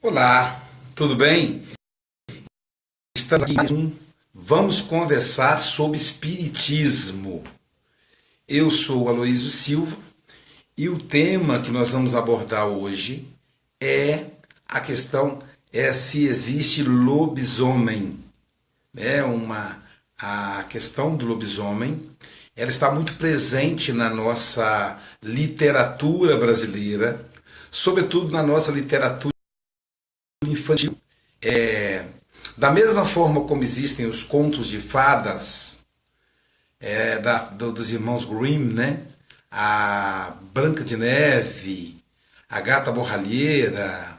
Olá, tudo bem? Estamos aqui. Vamos conversar sobre espiritismo. Eu sou Aloísio Silva e o tema que nós vamos abordar hoje é a questão se existe lobisomem. A questão do lobisomem, ela está muito presente na nossa literatura brasileira, sobretudo na nossa literatura infantil. Da mesma forma como existem os contos de fadas dos irmãos Grimm, né? A Branca de Neve, a Gata Borralheira,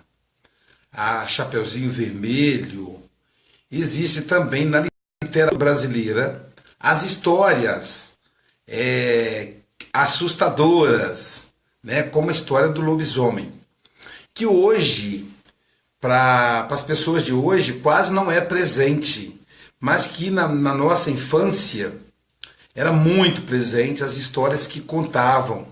a Chapeuzinho Vermelho, existe também na literatura brasileira as histórias assustadoras, né? Como a história do lobisomem, que hoje, para as pessoas de hoje, quase não é presente, mas que na nossa infância era muito presente as histórias que contavam,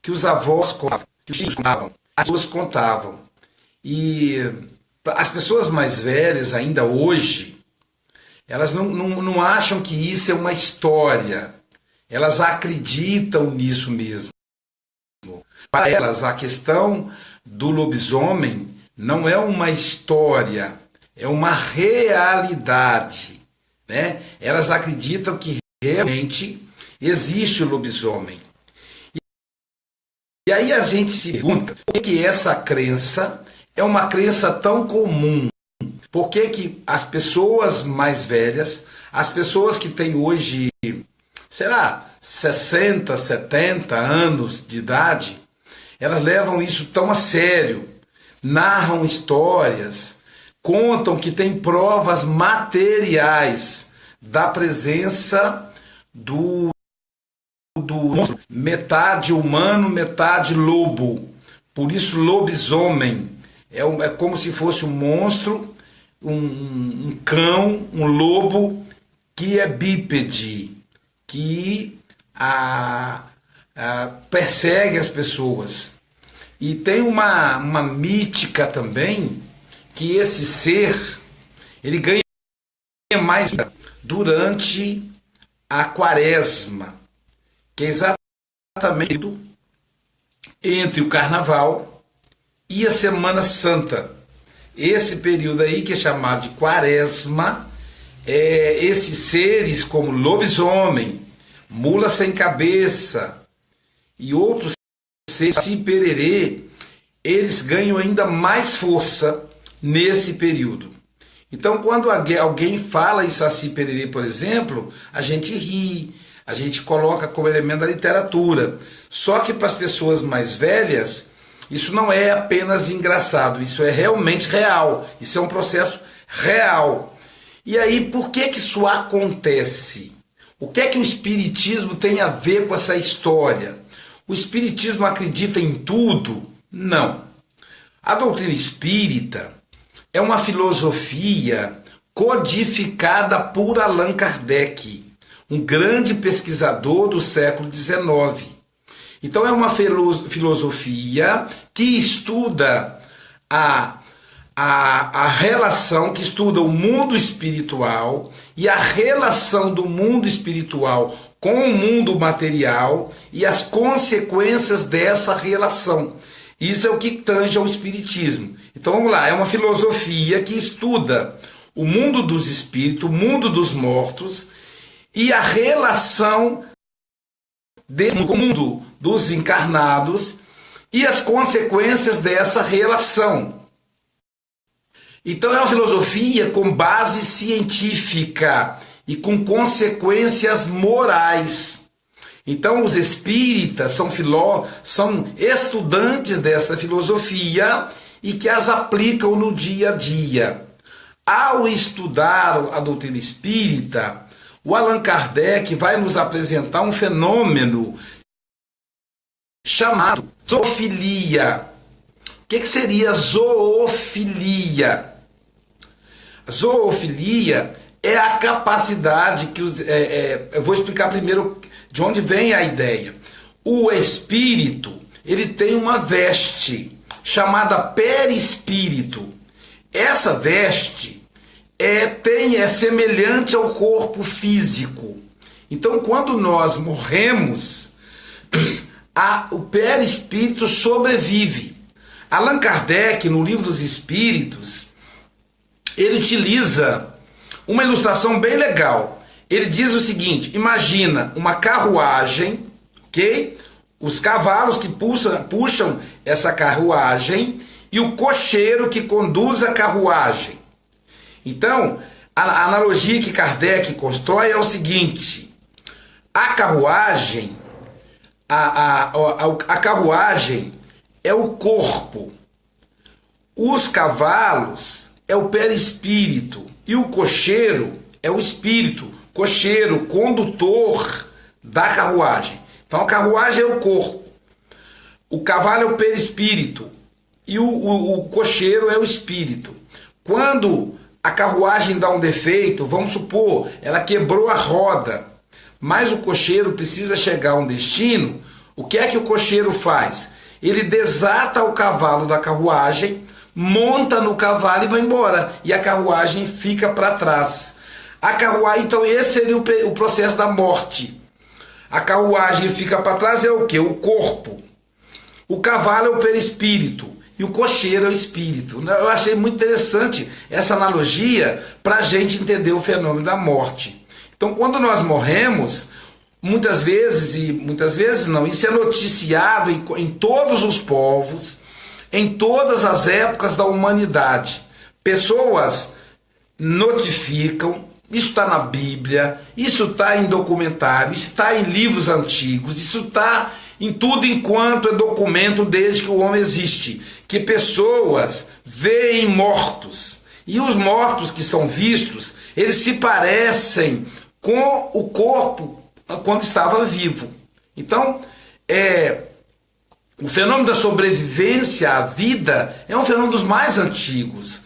que os avós contavam, que os tios contavam, as pessoas contavam. E as pessoas mais velhas, ainda hoje, elas não acham que isso é uma história, elas acreditam nisso mesmo. Para elas, a questão do lobisomem não é uma história, é uma realidade, né? Elas acreditam que realmente existe o lobisomem. E aí a gente se pergunta por que essa crença é uma crença tão comum? Por que as pessoas mais velhas, as pessoas que têm hoje, sei lá, 60, 70 anos de idade, elas levam isso tão a sério, narram histórias, contam que tem provas materiais da presença do monstro, metade humano, metade lobo. Por isso, lobisomem é como se fosse um monstro, um cão, um lobo que é bípede, que persegue as pessoas. E tem uma mítica também, que esse ser, ele ganha mais vida durante a quaresma, que é exatamente entre o carnaval e a Semana Santa. Esse período aí, que é chamado de quaresma, esses seres como lobisomem, mula sem cabeça e outros seres, Saci Pererê, eles ganham ainda mais força nesse período. Então, quando alguém fala em Saci Pererê, por exemplo, a gente ri, a gente coloca como elemento da literatura. Só que para as pessoas mais velhas, isso não é apenas engraçado, isso é realmente real, isso é um processo real. E aí, por que isso acontece? O que é que o espiritismo tem a ver com essa história? O espiritismo acredita em tudo? Não. A doutrina espírita é uma filosofia codificada por Allan Kardec, um grande pesquisador do século XIX. Então é uma filosofia que estuda a relação, que estuda o mundo espiritual e a relação do mundo espiritual com o mundo material e as consequências dessa relação. Isso é o que tange ao espiritismo. Então vamos lá, é uma filosofia que estuda o mundo dos espíritos, o mundo dos mortos e a relação desse mundo com o mundo dos encarnados e as consequências dessa relação. Então é uma filosofia com base científica e com consequências morais. Então os espíritas são estudantes dessa filosofia e que as aplicam no dia a dia. Ao estudar a doutrina espírita, o Allan Kardec vai nos apresentar um fenômeno chamado zoofilia. O que seria zoofilia? Zoofilia é a capacidade que eu vou explicar primeiro de onde vem a ideia. O espírito ele tem uma veste chamada perispírito. Essa veste é semelhante ao corpo físico. Então, quando nós morremos, o perispírito sobrevive. Allan Kardec, no Livro dos Espíritos, ele utiliza uma ilustração bem legal. Ele diz o seguinte: imagina uma carruagem, ok? Os cavalos que puxam essa carruagem e o cocheiro que conduz a carruagem. Então, a analogia que Kardec constrói é o seguinte: a carruagem, a carruagem é o corpo, os cavalos é o perispírito e o cocheiro é o espírito, cocheiro, condutor da carruagem. Então a carruagem é o corpo, o cavalo é o perispírito e o cocheiro é o espírito. Quando a carruagem dá um defeito, vamos supor, ela quebrou a roda, mas o cocheiro precisa chegar a um destino, o que é que o cocheiro faz? Ele desata o cavalo da carruagem, monta no cavalo e vai embora, e a carruagem fica para trás. A carruagem, então esse seria o processo da morte. A carruagem fica para trás, é o quê? O corpo. O cavalo é o perispírito e o cocheiro é o espírito. Eu achei muito interessante essa analogia para a gente entender o fenômeno da morte. Então, quando nós morremos, muitas vezes não, isso é noticiado em todos os povos, em todas as épocas da humanidade. Pessoas notificam, isso está na Bíblia, isso está em documentário, isso está em livros antigos, isso está em tudo enquanto é documento desde que o homem existe, que pessoas veem mortos, e os mortos que são vistos, eles se parecem com o corpo quando estava vivo. Então, o fenômeno da sobrevivência à vida é um fenômeno dos mais antigos.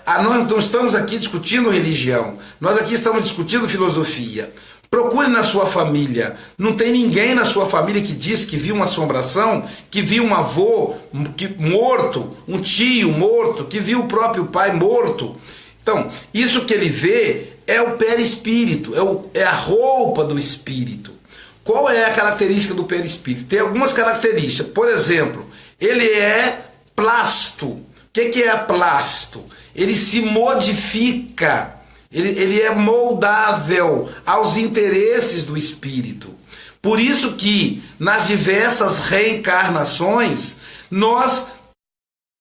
Nós não estamos aqui discutindo religião, nós aqui estamos discutindo filosofia. Procure na sua família, não tem ninguém na sua família que disse que viu uma assombração, que viu um avô morto, um tio morto, que viu o próprio pai morto. Então, isso que ele vê é o perispírito, é a roupa do espírito. Qual é a característica do perispírito? Tem algumas características. Por exemplo, ele é plasto. O que é plasto? Ele se modifica, ele é moldável aos interesses do espírito. Por isso que nas diversas reencarnações nós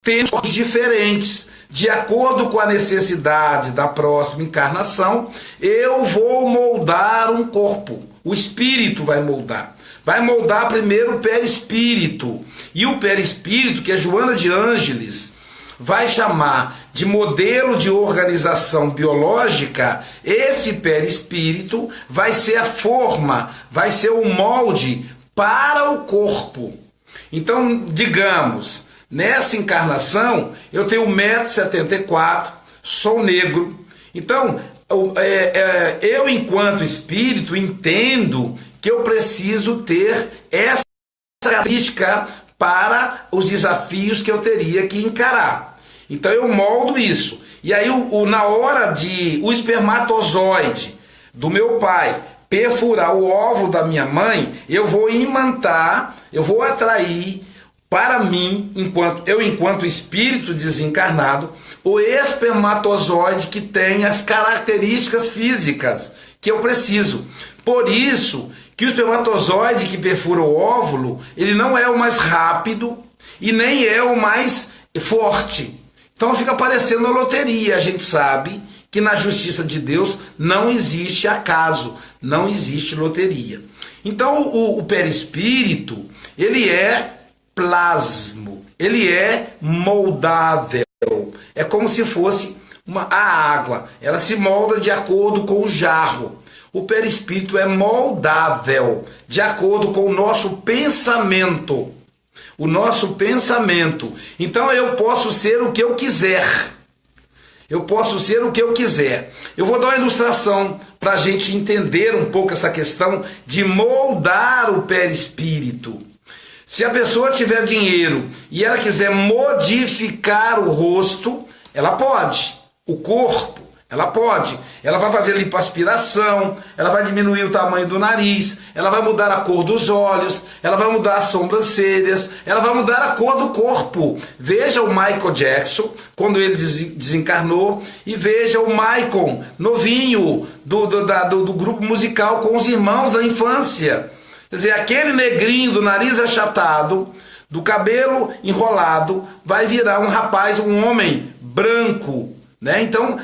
temos corpos diferentes. De acordo com a necessidade da próxima encarnação, eu vou moldar um corpo. O espírito vai moldar. Vai moldar primeiro o perispírito. E o perispírito, que é Joana de Ângeles vai chamar de modelo de organização biológica, esse perispírito vai ser a forma, vai ser o molde para o corpo. Então, digamos, nessa encarnação, eu tenho 1,74 m, sou negro. Então, eu enquanto espírito entendo que eu preciso ter essa característica para os desafios que eu teria que encarar. Então eu moldo isso. E aí na hora de o espermatozoide do meu pai perfurar o óvulo da minha mãe, eu vou imantar, eu vou atrair para mim, enquanto espírito desencarnado, o espermatozoide que tem as características físicas que eu preciso. Por isso que o espermatozoide que perfura o óvulo, ele não é o mais rápido e nem é o mais forte. Então fica parecendo a loteria. A gente sabe que na justiça de Deus não existe acaso, não existe loteria. Então o perispírito, ele é plasmo, ele é moldável. É como se fosse a água, ela se molda de acordo com o jarro. O perispírito é moldável de acordo com o nosso pensamento. O nosso pensamento. Então eu posso ser o que eu quiser. Eu posso ser o que eu quiser. Eu vou dar uma ilustração para a gente entender um pouco essa questão de moldar o perispírito. Se a pessoa tiver dinheiro e ela quiser modificar o rosto, ela pode. O corpo, ela pode. Ela vai fazer lipoaspiração, ela vai diminuir o tamanho do nariz, ela vai mudar a cor dos olhos, ela vai mudar as sobrancelhas, ela vai mudar a cor do corpo. Veja o Michael Jackson, quando ele desencarnou, e veja o Michael, novinho, do grupo musical com os irmãos da infância. Quer dizer, aquele negrinho do nariz achatado, do cabelo enrolado, vai virar um rapaz, um homem branco, né? Então,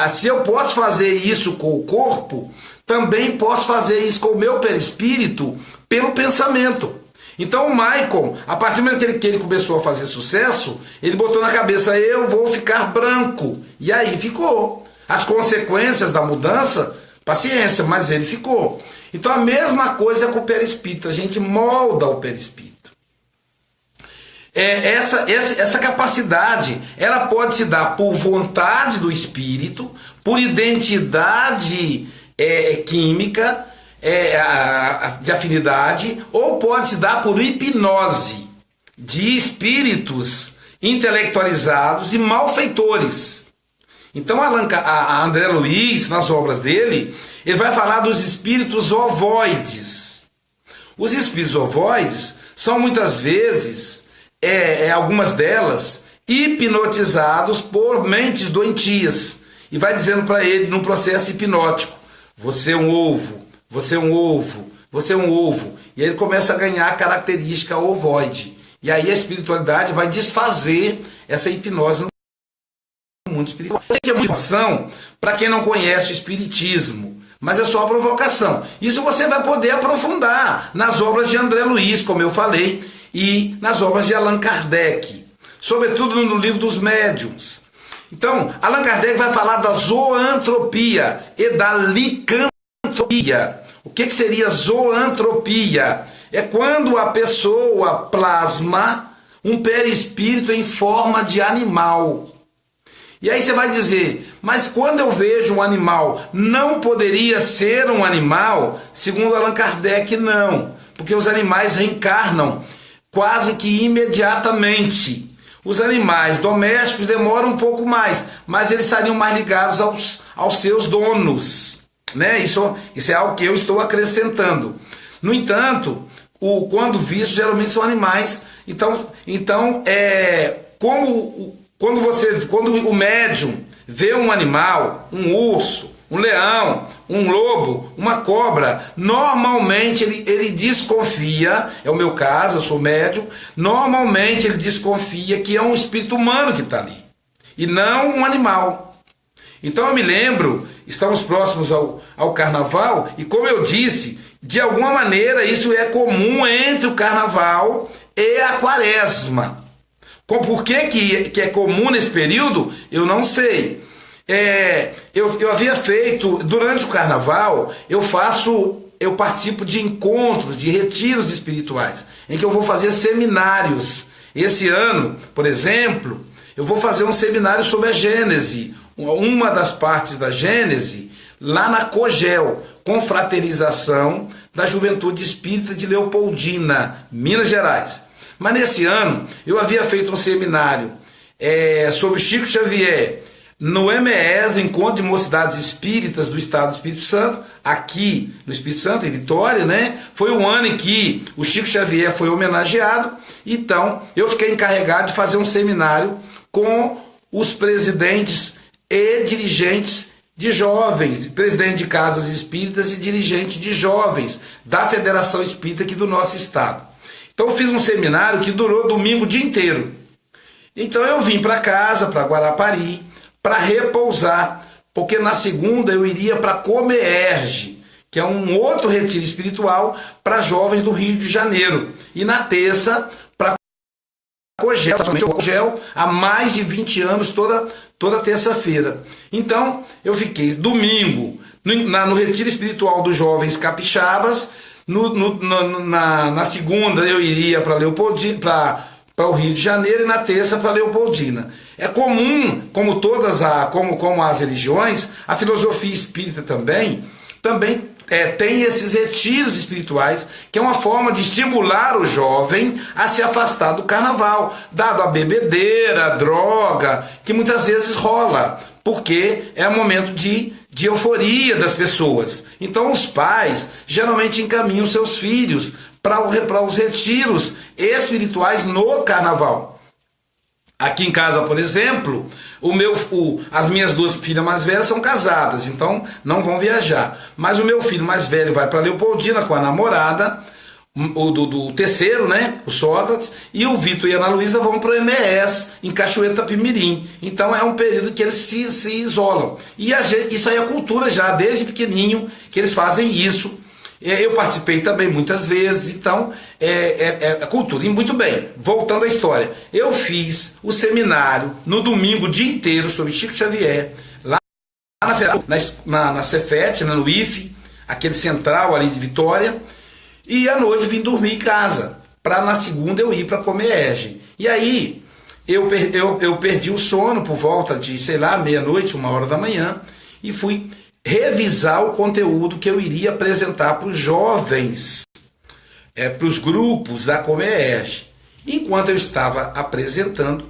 se eu posso fazer isso com o corpo, também posso fazer isso com o meu perispírito pelo pensamento. Então o Michael, a partir do momento que ele começou a fazer sucesso, ele botou na cabeça, eu vou ficar branco. E aí ficou. As consequências da mudança, paciência, mas ele ficou. Então a mesma coisa com o perispírito, a gente molda o perispírito. Essa capacidade, ela pode se dar por vontade do espírito, por identidade química, de afinidade, ou pode se dar por hipnose de espíritos intelectualizados e malfeitores. Então a André Luiz, nas obras dele, ele vai falar dos espíritos ovoides. Os espíritos ovoides são muitas vezes, algumas delas, hipnotizados por mentes doentias. E vai dizendo para ele, num processo hipnótico, você é um ovo, você é um ovo, você é um ovo. E aí ele começa a ganhar a característica ovoide. E aí a espiritualidade vai desfazer essa hipnose no mundo espiritual. É uma informação para quem não conhece o espiritismo, mas é só uma provocação. Isso você vai poder aprofundar nas obras de André Luiz, como eu falei, e nas obras de Allan Kardec, sobretudo no livro dos médiuns. Então, Allan Kardec vai falar da zoantropia e da licantropia. O que seria zoantropia? É quando a pessoa plasma um perispírito em forma de animal. E aí você vai dizer, mas quando eu vejo um animal, não poderia ser um animal? Segundo Allan Kardec, não. Porque os animais reencarnam quase que imediatamente. Os animais domésticos demoram um pouco mais, mas eles estariam mais ligados aos seus donos, né? Isso é algo que eu estou acrescentando. No entanto, quando vistos, geralmente são animais. Então quando o médium vê um animal, um urso, um leão, um lobo, uma cobra, normalmente ele desconfia, é o meu caso, eu sou médium, normalmente ele desconfia que é um espírito humano que está ali, e não um animal. Então eu me lembro, estamos próximos ao carnaval, e como eu disse, de alguma maneira isso é comum entre o carnaval e a quaresma. Por que é comum nesse período, eu não sei. Eu havia feito, durante o carnaval, eu participo de encontros, de retiros espirituais, em que eu vou fazer seminários. Esse ano, por exemplo, eu vou fazer um seminário sobre a Gênese, uma das partes da Gênese, lá na COGEL, Confraternização da Juventude Espírita de Leopoldina, Minas Gerais. Mas nesse ano, eu havia feito um seminário sobre Chico Xavier, no MES, no Encontro de Mocidades Espíritas do Estado do Espírito Santo, aqui no Espírito Santo, em Vitória, né? Foi o ano em que o Chico Xavier foi homenageado. Então, eu fiquei encarregado de fazer um seminário com os presidentes e dirigentes de jovens, presidente de casas espíritas e dirigente de jovens da Federação Espírita aqui do nosso estado. Então eu fiz um seminário que durou domingo o dia inteiro. Então eu vim para casa, para Guarapari, para repousar, porque na segunda eu iria para Comerge, que é um outro retiro espiritual para jovens do Rio de Janeiro. E na terça, para Cogel, há mais de 20 anos, toda terça-feira. Então, eu fiquei domingo no retiro espiritual dos jovens capixabas. Na segunda eu iria para Leopoldina, para o Rio de Janeiro, e na terça para Leopoldina. É comum, como as religiões, a filosofia espírita também tem esses retiros espirituais, que é uma forma de estimular o jovem a se afastar do carnaval, dado a bebedeira, a droga, que muitas vezes rola, porque é um momento de euforia das pessoas. Então os pais geralmente encaminham seus filhos para os retiros espirituais no carnaval. Aqui em casa, por exemplo, as minhas duas filhas mais velhas são casadas, então não vão viajar. Mas o meu filho mais velho vai para Leopoldina com a namorada, do terceiro, né, o Sócrates, e o Vitor e a Ana Luísa vão para o MES, em Cachoeira Itapemirim. Então é um período que eles se isolam. E isso aí é cultura já, desde pequenininho, que eles fazem isso. Eu participei também muitas vezes, então é cultura. E muito bem, voltando à história, eu fiz o seminário no domingo o dia inteiro sobre Chico Xavier, lá na Cefet, no IFE, aquele central ali de Vitória, e à noite vim dormir em casa, para na segunda eu ir para a Comierge. E aí eu perdi o sono por volta de, sei lá, meia-noite, 1h da manhã, e fui revisar o conteúdo que eu iria apresentar para os jovens, para os grupos da Comierge. Enquanto eu estava apresentando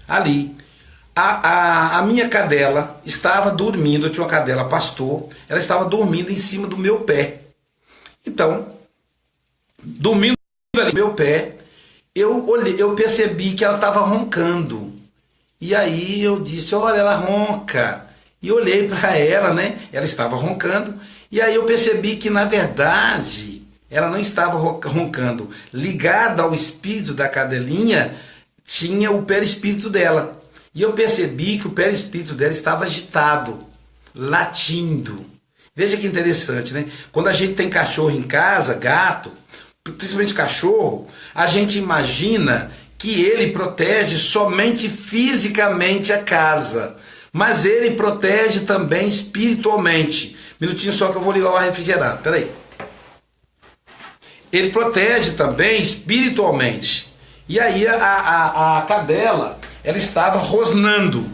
ali, a minha cadela estava dormindo. Eu tinha uma cadela pastor, ela estava dormindo em cima do meu pé. Então, dormindo ali no meu pé, eu percebi que ela estava roncando. E aí eu disse: olha, ela ronca. E olhei para ela, né? Ela estava roncando. E aí eu percebi que, na verdade, ela não estava roncando. Ligada ao espírito da cadelinha, tinha o perispírito dela. E eu percebi que o perispírito dela estava agitado, latindo. Veja que interessante, né? Quando a gente tem cachorro em casa, gato, principalmente cachorro, a gente imagina que ele protege somente fisicamente a casa, mas ele protege também espiritualmente. Minutinho só que eu vou ligar o ar refrigerado, peraí. Ele protege também espiritualmente. E aí a cadela, ela estava rosnando.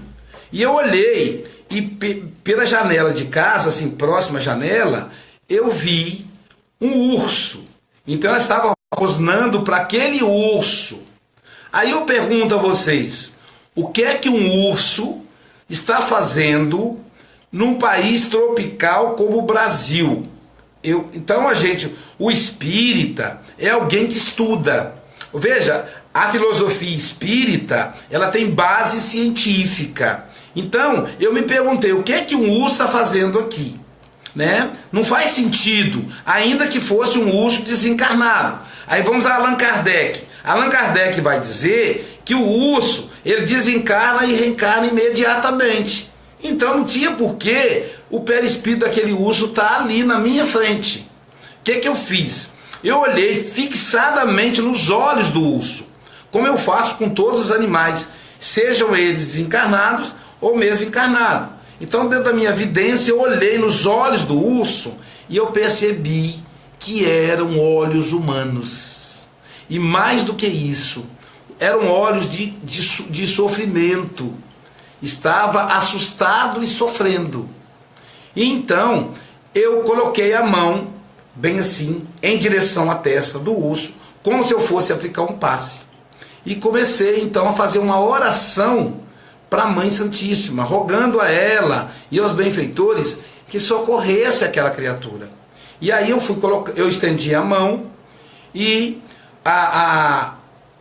E eu olhei, e pela janela de casa, assim, próxima à janela, eu vi um urso. Então ela estava rosnando para aquele urso. Aí eu pergunto a vocês, o que é que um urso está fazendo num país tropical como o Brasil? Então o espírita é alguém que estuda. Veja, a filosofia espírita, ela tem base científica. Então eu me perguntei, o que é que um urso está fazendo aqui? Né? Não faz sentido, ainda que fosse um urso desencarnado. Aí vamos a Allan Kardec. Allan Kardec vai dizer que o urso, ele desencarna e reencarna imediatamente. Então não tinha porquê o perispírito daquele urso estar ali na minha frente. O que eu fiz? Eu olhei fixadamente nos olhos do urso, como eu faço com todos os animais, sejam eles desencarnados ou mesmo encarnados. Então, dentro da minha vidência, eu olhei nos olhos do urso e eu percebi que eram olhos humanos. E mais do que isso, eram olhos de sofrimento. Estava assustado e sofrendo. E então, eu coloquei a mão, bem assim, em direção à testa do urso, como se eu fosse aplicar um passe. E comecei, então, a fazer uma oração para a Mãe Santíssima, rogando a ela e aos benfeitores que socorresse aquela criatura. E aí eu estendi a mão e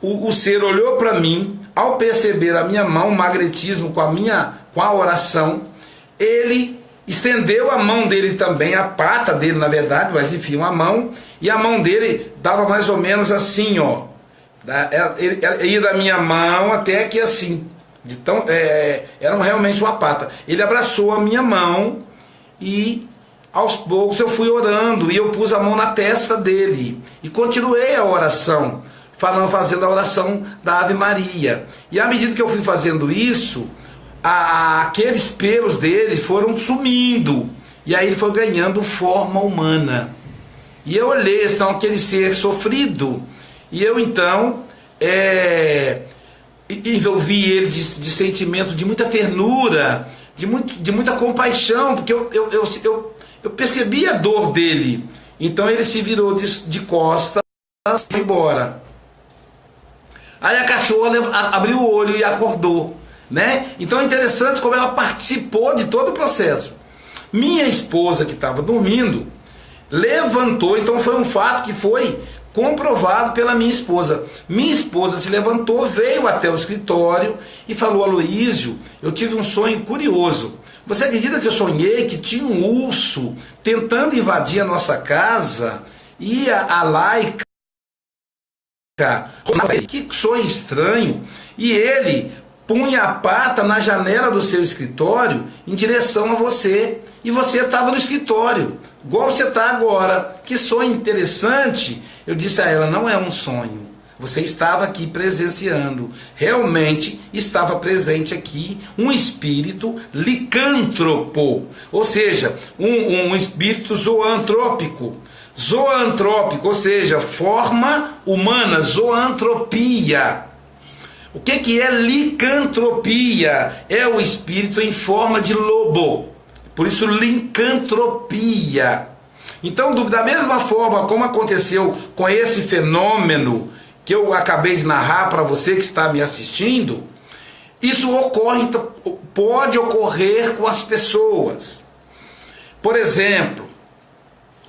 o ser olhou para mim. Ao perceber a minha mão, o magnetismo com a oração, ele estendeu a mão dele também, a pata dele na verdade, mas enfim, uma mão, e a mão dele dava mais ou menos assim, ó. Ele ia da minha mão até aqui assim. Então, era realmente uma pata. Ele abraçou a minha mão e aos poucos eu fui orando e eu pus a mão na testa dele e continuei a oração, fazendo a oração da Ave Maria. E à medida que eu fui fazendo isso, aqueles pelos dele foram sumindo e aí ele foi ganhando forma humana. E eu olhei, então, aquele ser sofrido, e eu então envolvi ele de sentimento de muita ternura, de muita compaixão, porque eu percebi a dor dele. Então ele se virou de costas e foi embora. Aí a cachorra abriu o olho e acordou, né? Então é interessante como ela participou de todo o processo. Minha esposa, que estava dormindo, levantou. Então foi um fato que foi comprovado pela minha esposa. Minha esposa se levantou, veio até o escritório e falou: Aloísio, eu tive um sonho curioso. Você acredita que eu sonhei que tinha um urso tentando invadir a nossa casa e a Laica, que sonho estranho, e ele punha a pata na janela do seu escritório em direção a você, e você estava no escritório, igual você está agora. Que sonho interessante. Eu disse a ela: não é um sonho, você estava aqui presenciando, realmente estava presente aqui um espírito licântropo, ou seja, um espírito zoantrópico, ou seja, forma humana, zoantropia. O que é licantropia? É o espírito em forma de lobo, por isso licantropia. Então, da mesma forma como aconteceu com esse fenômeno que eu acabei de narrar para você que está me assistindo, isso pode ocorrer com as pessoas. Por exemplo,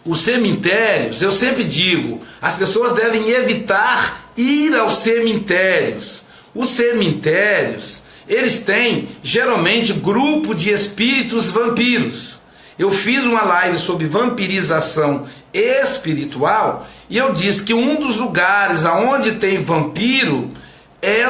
os cemitérios, eu sempre digo, as pessoas devem evitar ir aos cemitérios. Os cemitérios, eles têm geralmente grupo de espíritos vampiros. Eu fiz uma live sobre vampirização espiritual e eu disse que um dos lugares aonde tem vampiro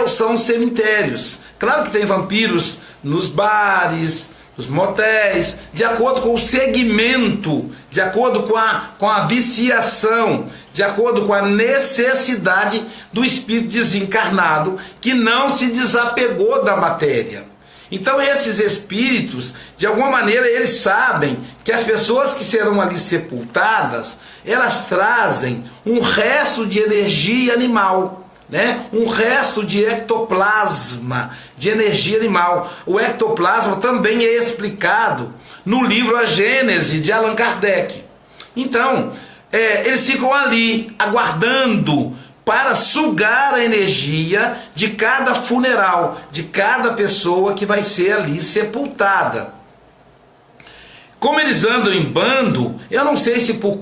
são os cemitérios. Claro que tem vampiros nos bares, nos motéis, de acordo com o segmento, de acordo com a viciação, de acordo com a necessidade do espírito desencarnado que não se desapegou da matéria. Então esses espíritos, de alguma maneira, eles sabem que as pessoas que serão ali sepultadas, elas trazem um resto de energia animal, né? Um resto de ectoplasma, de energia animal. O ectoplasma também é explicado no livro A Gênese, de Allan Kardec. Então, eles ficam ali, aguardando para sugar a energia de cada funeral, de cada pessoa que vai ser ali sepultada. Como eles andam em bando, eu não sei se por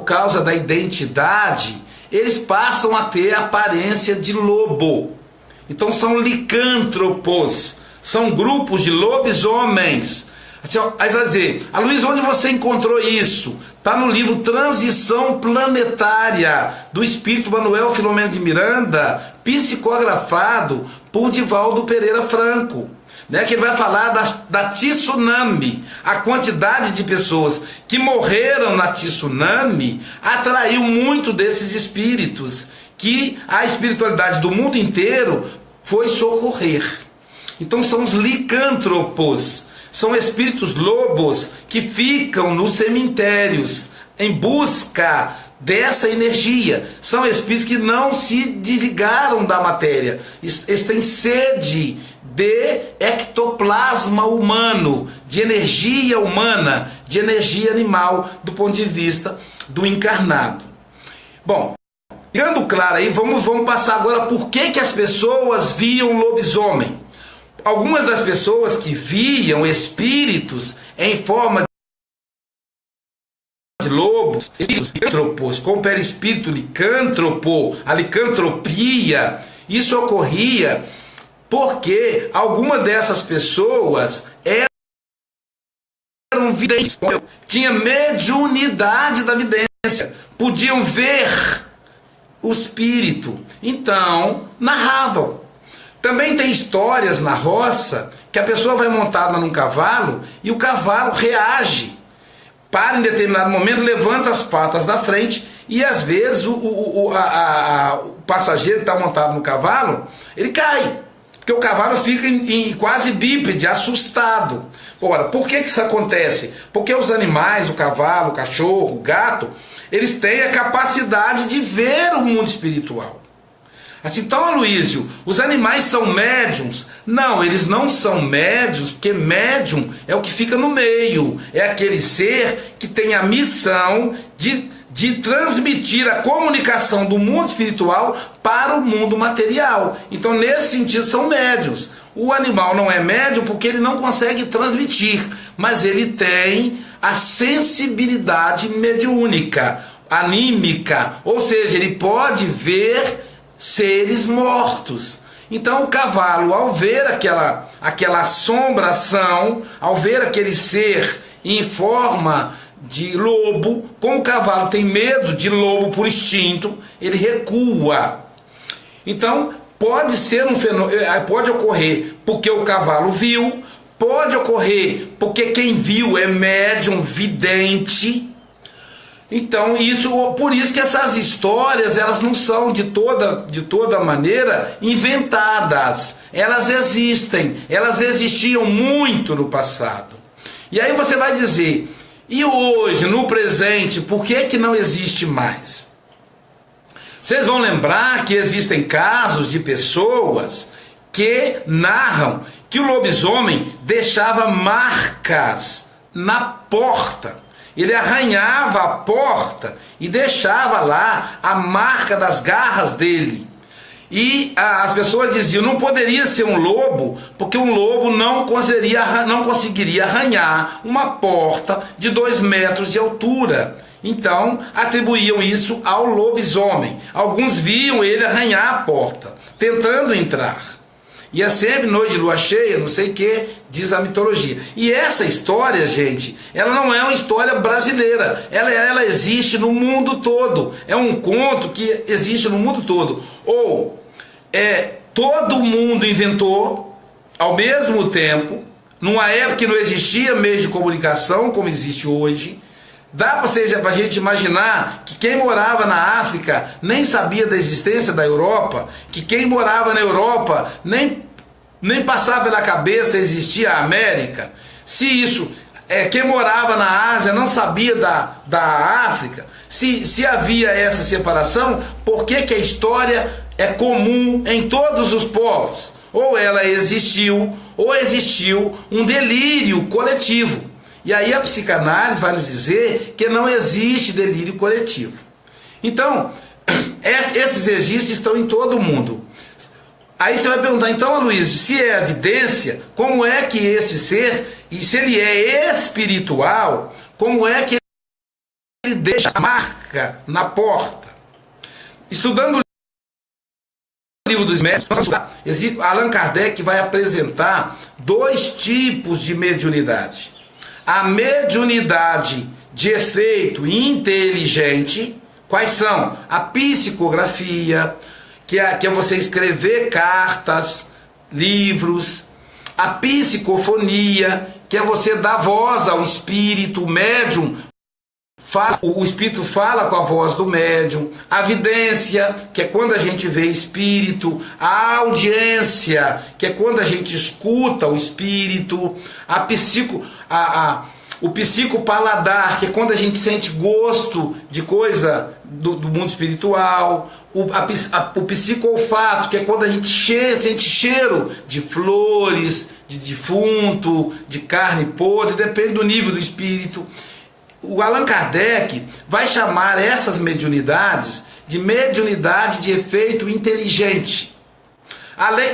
causa da identidade, eles passam a ter aparência de lobo. Então são licântropos, são grupos de lobisomens. Aí você vai dizer: Aloísio, onde você encontrou isso? Está no livro Transição Planetária, do Espírito Manuel Filomeno de Miranda, psicografado por Divaldo Pereira Franco, né? Que ele vai falar da tsunami. A quantidade de pessoas que morreram na tsunami atraiu muito desses espíritos, que a espiritualidade do mundo inteiro foi socorrer. Então são os licântropos. São espíritos lobos que ficam nos cemitérios em busca dessa energia. São espíritos que não se desligaram da matéria. Eles têm sede de ectoplasma humano, de energia humana, de energia animal, do ponto de vista do encarnado. Bom, ficando claro aí, vamos passar agora por que as pessoas viam lobisomem. Algumas das pessoas que viam espíritos em forma de lobos, licântropos, com perispírito licântropo, a licantropia, isso ocorria porque algumas dessas pessoas eram videntes, tinham mediunidade da vidência, podiam ver o espírito, então narravam. Também tem histórias na roça que a pessoa vai montada num cavalo e o cavalo reage, para em determinado momento, levanta as patas da frente e às vezes o passageiro que está montado no cavalo, ele cai, porque o cavalo fica em quase bípede, assustado. Ora, por que isso acontece? Porque os animais, o cavalo, o cachorro, o gato, eles têm a capacidade de ver o mundo espiritual. Assim, então, Aloysio, os animais são médiums? Não, eles não são médiums, porque médium é o que fica no meio. É aquele ser que tem a missão de transmitir a comunicação do mundo espiritual para o mundo material. Então, nesse sentido, são médiums. O animal não é médium porque ele não consegue transmitir, mas ele tem a sensibilidade mediúnica, anímica, ou seja, ele pode ver seres mortos. Então o cavalo, ao ver aquela assombração, ao ver aquele ser em forma de lobo, como o cavalo tem medo de lobo por instinto, ele recua. Então pode ser um fenômeno, pode ocorrer porque o cavalo viu, pode ocorrer porque quem viu é médium vidente. Então, por isso que essas histórias, elas não são de toda maneira inventadas. Elas existem, elas existiam muito no passado. E aí você vai dizer, e hoje, no presente, por que não existe mais? Vocês vão lembrar que existem casos de pessoas que narram que o lobisomem deixava marcas na porta. Ele arranhava a porta e deixava lá a marca das garras dele. E as pessoas diziam, não poderia ser um lobo, porque um lobo não conseguiria arranhar uma porta de 2 metros de altura. Então, atribuíam isso ao lobisomem. Alguns viam ele arranhar a porta, tentando entrar. E é sempre noite de lua cheia, não sei o que, diz a mitologia. E essa história, gente, ela não é uma história brasileira. Ela existe no mundo todo. É um conto que existe no mundo todo. Ou todo mundo inventou ao mesmo tempo, numa época que não existia meio de comunicação como existe hoje. Dá para a gente imaginar que quem morava na África nem sabia da existência da Europa, que quem morava na Europa nem passava pela cabeça existia a América. Se isso, quem morava na Ásia não sabia da África, se havia essa separação, por que a história é comum em todos os povos? Ou ela existiu, ou existiu um delírio coletivo. E aí a psicanálise vai nos dizer que não existe delírio coletivo. Então, esses registros estão em todo o mundo. Aí você vai perguntar, então, Aloysio, se é evidência, como é que esse ser, e se ele é espiritual, como é que ele deixa a marca na porta? Estudando o livro dos médiuns, Allan Kardec vai apresentar 2 tipos de mediunidade. A mediunidade de efeito inteligente, quais são? A psicografia, que é você escrever cartas, livros. A psicofonia, que é você dar voz ao espírito, o médium. O espírito fala com a voz do médium. A vidência, que é quando a gente vê espírito. A audiência, que é quando a gente escuta o espírito. O psicopaladar, que é quando a gente sente gosto de coisa do mundo espiritual. O psicoolfato, que é quando a gente sente cheiro de flores, de defunto, de carne podre, depende do nível do espírito. O Allan Kardec vai chamar essas mediunidades de mediunidade de efeito inteligente.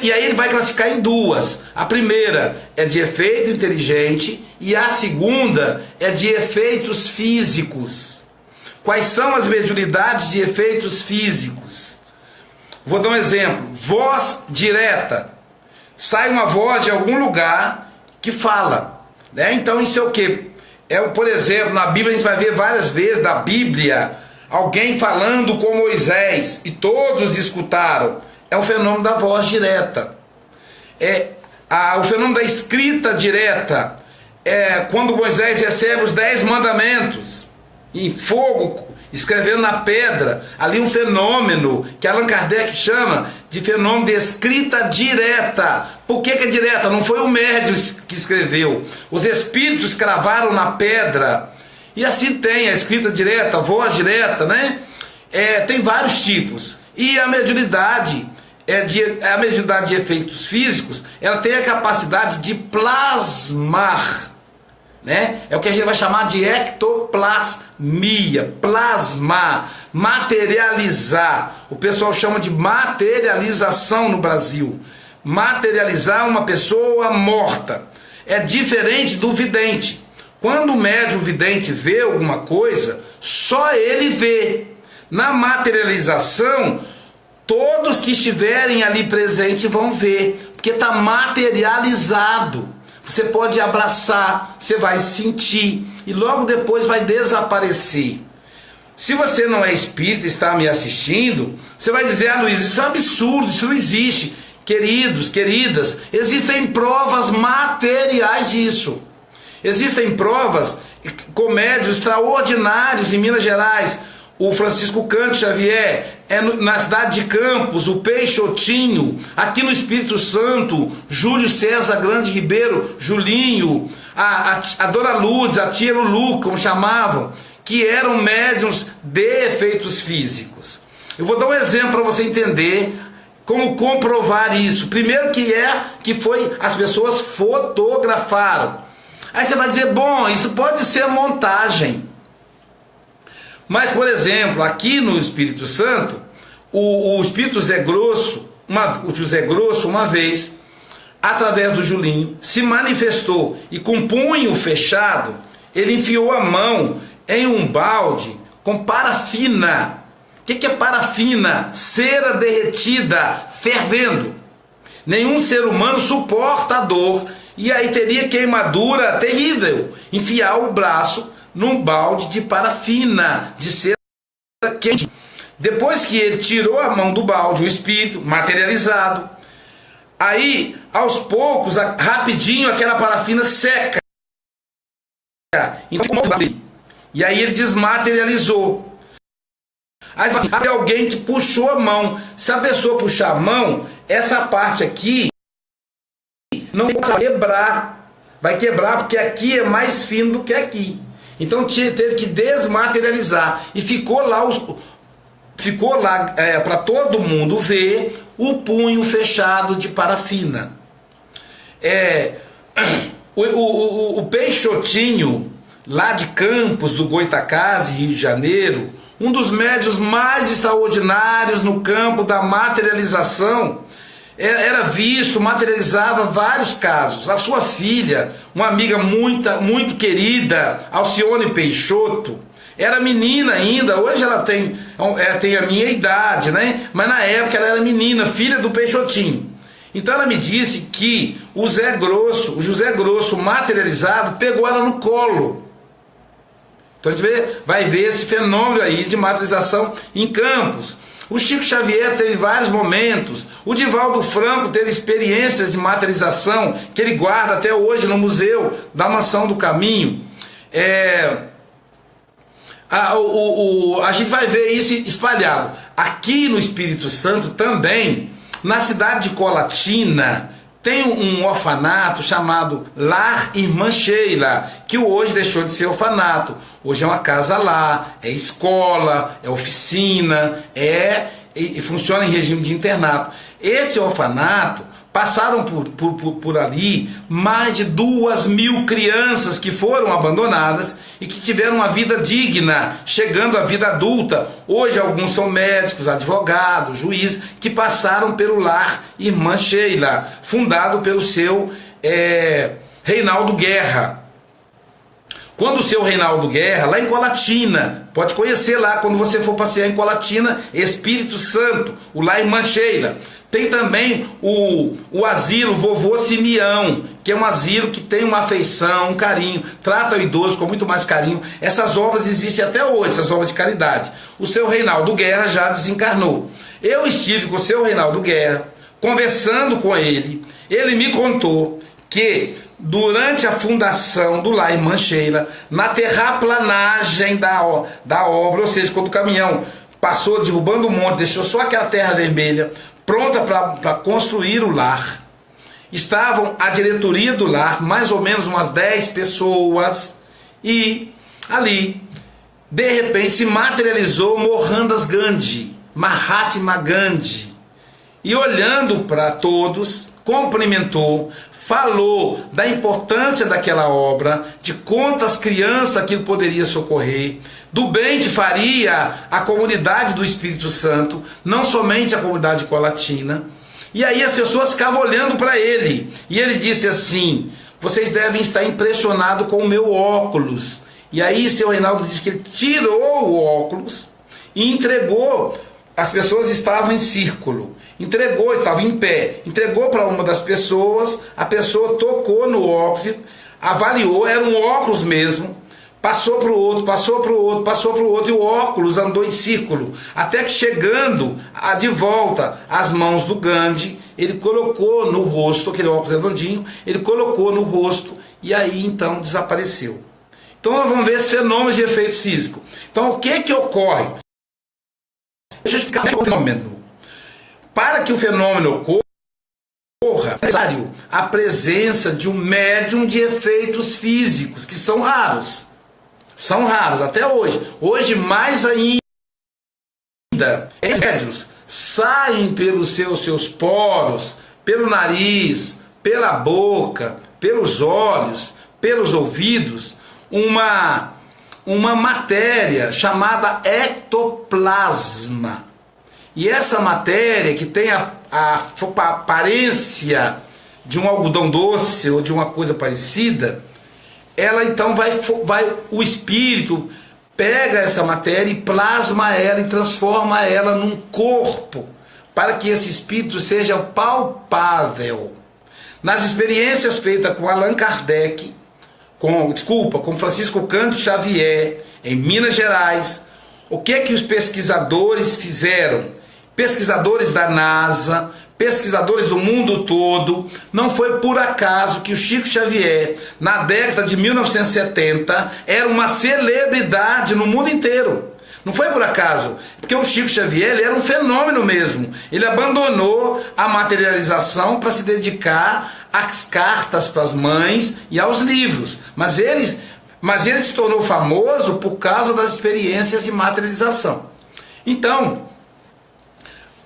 E aí ele vai classificar em 2. A primeira é de efeito inteligente e a segunda é de efeitos físicos. Quais são as mediunidades de efeitos físicos? Vou dar um exemplo. Voz direta. Sai uma voz de algum lugar que fala. Então isso é o quê? Por exemplo, na Bíblia a gente vai ver várias vezes da Bíblia alguém falando com Moisés e todos escutaram. É o fenômeno da voz direta. O fenômeno da escrita direta. Quando Moisés recebe os 10 mandamentos em fogo, escrevendo na pedra, ali um fenômeno que Allan Kardec chama de fenômeno de escrita direta. Por que é direta? Não foi o médium que escreveu. Os espíritos cravaram na pedra. E assim tem a escrita direta, a voz direta, né? Tem vários tipos. E a mediunidade a mediunidade de efeitos físicos, ela tem a capacidade de plasmar, né? É o que a gente vai chamar de ectoplasmia, plasmar, materializar. O pessoal chama de materialização no Brasil. Materializar uma pessoa morta. É diferente do vidente. Quando o médium vidente vê alguma coisa, só ele vê. Na materialização, todos que estiverem ali presentes vão ver, porque está materializado. Você pode abraçar, você vai sentir e logo depois vai desaparecer. Se você não é espírita e está me assistindo, você vai dizer: ah, Luiz, isso é um absurdo, isso não existe. Queridos, queridas, existem provas materiais disso. Existem provas com médiuns extraordinários em Minas Gerais. O Francisco Cândido Xavier, na cidade de Campos, o Peixotinho, aqui no Espírito Santo, Júlio César Grande Ribeiro, Julinho, a Dona Lourdes, a tia Lulu, como chamavam, que eram médiuns de efeitos físicos. Eu vou dar um exemplo para você entender como comprovar isso. Primeiro que foi as pessoas fotografaram. Aí você vai dizer: bom, isso pode ser montagem. Mas, por exemplo, aqui no Espírito Santo, o Espírito Zé Grosso, o José Grosso, uma vez, através do Julinho, se manifestou e com punho fechado, ele enfiou a mão em um balde com parafina. O que é parafina? Cera derretida, fervendo. Nenhum ser humano suporta a dor e aí teria queimadura terrível. Enfiar o braço num balde de parafina, de cera quente. Depois que ele tirou a mão do balde, o espírito materializado, aí aos poucos, rapidinho, aquela parafina seca. E aí ele desmaterializou. Aí assim, tem alguém que puxou a mão. Se a pessoa puxar a mão, essa parte aqui não vai quebrar. Vai quebrar porque aqui é mais fino do que aqui. Então teve que desmaterializar. E ficou lá para todo mundo ver o punho fechado de parafina. O Peixotinho, lá de Campos, do Goitacazes, Rio de Janeiro, um dos médiuns mais extraordinários no campo da materialização, era visto, materializava vários casos. A sua filha, uma amiga muito querida, Alcione Peixoto, era menina ainda, hoje ela tem a minha idade, né? Mas na época ela era menina, filha do Peixotinho. Então ela me disse que o José Grosso materializado pegou ela no colo. Então a gente vai ver esse fenômeno aí de materialização em Campos. O Chico Xavier teve vários momentos. O Divaldo Franco teve experiências de materialização que ele guarda até hoje no Museu da Mansão do Caminho. A gente vai ver isso espalhado. Aqui no Espírito Santo também, na cidade de Colatina, tem um orfanato chamado Lar Irmã Sheila, que hoje deixou de ser orfanato. Hoje é uma casa lá, é escola, é oficina, e funciona em regime de internato. Esse orfanato, passaram por ali mais de 2.000 crianças que foram abandonadas e que tiveram uma vida digna, chegando à vida adulta. Hoje alguns são médicos, advogados, juízes, que passaram pelo Lar Irmã Sheila, fundado pelo seu Reinaldo Guerra. Quando o seu Reinaldo Guerra, lá em Colatina, pode conhecer lá quando você for passear em Colatina, Espírito Santo, o Lar Irmã Sheila. Tem também o asilo Vovô Simeão, que é um asilo que tem uma afeição, um carinho, trata o idoso com muito mais carinho. Essas obras existem até hoje, essas obras de caridade. O seu Reinaldo Guerra já desencarnou. Eu estive com o seu Reinaldo Guerra, conversando com ele. Ele me contou que durante a fundação do Lar Irmã Sheila, na terraplanagem da obra, ou seja, quando o caminhão passou derrubando o monte, deixou só aquela terra vermelha, pronta para construir o lar, estavam a diretoria do lar, mais ou menos umas 10 pessoas, e ali, de repente, se materializou Mohandas Gandhi, Mahatma Gandhi. e olhando para todos, cumprimentou, falou da importância daquela obra, de quantas crianças aquilo poderia socorrer, do bem que faria a comunidade do Espírito Santo, não somente a comunidade colatina. E aí as pessoas ficavam olhando para ele, e ele disse assim: vocês devem estar impressionados com o meu óculos. E aí seu Reinaldo disse que ele tirou o óculos e entregou. As pessoas estavam em círculo, estava em pé, entregou para uma das pessoas, a pessoa tocou no óculos, avaliou, era um óculos mesmo, passou para o outro, passou para o outro, passou para o outro, e o óculos andou em círculo, até que chegando de volta às mãos do Gandhi, ele colocou no rosto, aquele óculos redondinho, ele colocou no rosto, e aí então desapareceu. Então nós vamos ver esse fenômeno de efeito físico. Então o que ocorre? Deixa eu explicar o fenômeno. Para que o fenômeno ocorra, é necessário a presença de um médium de efeitos físicos, que são raros. São raros até hoje. Hoje, mais ainda, esses médiums saem pelos seus poros, pelo nariz, pela boca, pelos olhos, pelos ouvidos, uma matéria chamada ectoplasma. E essa matéria, que tem a aparência de um algodão doce ou de uma coisa parecida, ela então o espírito pega essa matéria e plasma ela e transforma ela num corpo, para que esse espírito seja palpável. Nas experiências feitas com Allan Kardec, com Francisco Cândido Xavier, em Minas Gerais, o que os pesquisadores fizeram? Pesquisadores da NASA, pesquisadores do mundo todo. Não foi por acaso que o Chico Xavier, na década de 1970, era uma celebridade no mundo inteiro. Não foi por acaso, porque o Chico Xavier ele era um fenômeno mesmo. Ele abandonou a materialização para se dedicar às cartas para as mães e aos livros. Mas ele se tornou famoso por causa das experiências de materialização. Então,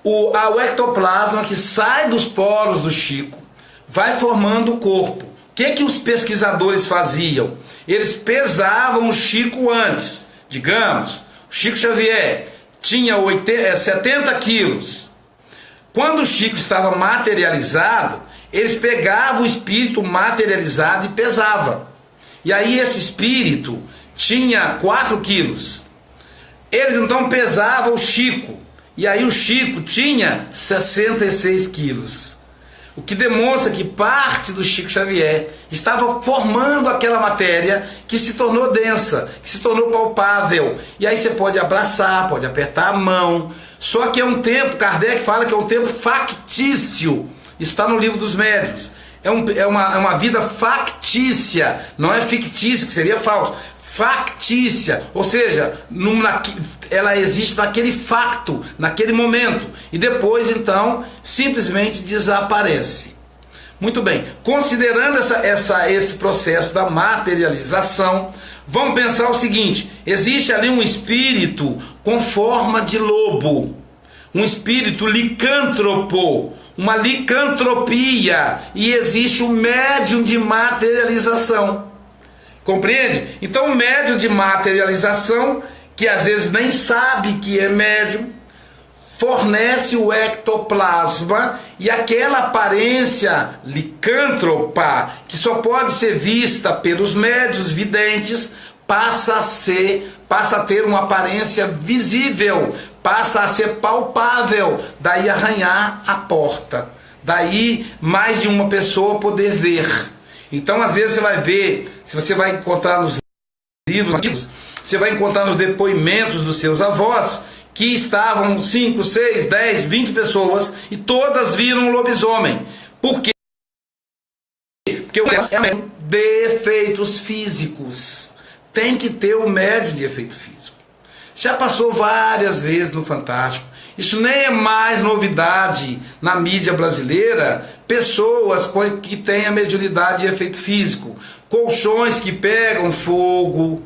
o ectoplasma que sai dos poros do Chico vai formando o corpo. O que os pesquisadores faziam? Eles pesavam o Chico antes. Digamos, o Chico Xavier tinha 70 quilos. Quando o Chico estava materializado, eles pegavam o espírito materializado e pesavam. E aí esse espírito tinha 4 quilos. Eles então pesavam o Chico. E aí o Chico tinha 66 quilos. O que demonstra que parte do Chico Xavier estava formando aquela matéria que se tornou densa, que se tornou palpável. E aí você pode abraçar, pode apertar a mão. Só que é um tempo, Kardec fala que é um tempo factício. Isso está no Livro dos Médiuns. É uma vida factícia, não é fictícia, que seria falso. Factícia, ou seja, ela existe naquele facto, naquele momento, e depois então simplesmente desaparece. Muito bem, considerando esse processo da materialização, vamos pensar o seguinte: existe ali um espírito com forma de lobo, um espírito licântropo, uma licantropia, e existe o médium de materialização. Compreende? Então o médium de materialização, que às vezes nem sabe que é médium, fornece o ectoplasma, e aquela aparência licântropa, que só pode ser vista pelos médiuns videntes, passa a ter uma aparência visível, passa a ser palpável, daí arranhar a porta, daí mais de uma pessoa poder ver. Então, às vezes você vai ver, se você vai encontrar nos livros, você vai encontrar nos depoimentos dos seus avós, que estavam 5, 6, 10, 20 pessoas, e todas viram um lobisomem. Por quê? Porque o médium é médium de efeitos físicos. Tem que ter o médium de efeito físico. Já passou várias vezes no Fantástico. Isso nem é mais novidade na mídia brasileira. Pessoas que têm a mediunidade de efeito físico, colchões que pegam fogo,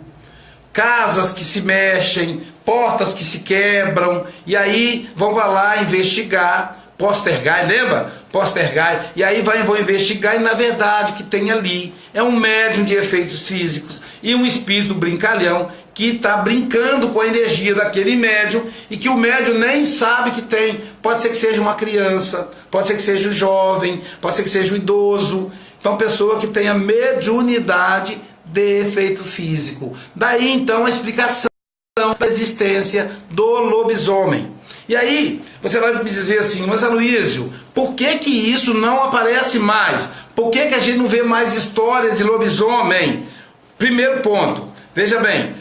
casas que se mexem, portas que se quebram, e aí vão lá investigar postergai, lembra? Postergai, e aí vão investigar, e na verdade o que tem ali é um médium de efeitos físicos e um espírito brincalhão que está brincando com a energia daquele médium e que o médium nem sabe que tem. Pode ser que seja uma criança, pode ser que seja um jovem, pode ser que seja um idoso. Então, pessoa que tenha mediunidade de efeito físico. Daí então a explicação da existência do lobisomem. E aí você vai me dizer assim: mas Aloísio, por que que isso não aparece mais? Por que que a gente não vê mais histórias de lobisomem? Primeiro ponto, veja bem,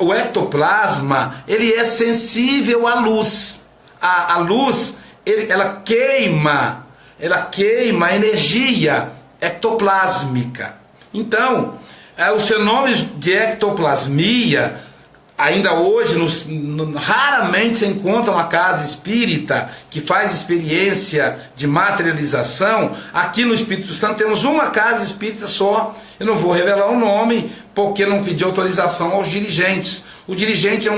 o ectoplasma, ele é sensível à luz. A luz, ela queima a energia ectoplásmica. Então, os fenômenos de ectoplasmia, ainda hoje, raramente se encontra uma casa espírita que faz experiência de materialização. Aqui no Espírito Santo temos uma casa espírita só. Eu não vou revelar o nome, porque não pedi autorização aos dirigentes. O dirigente é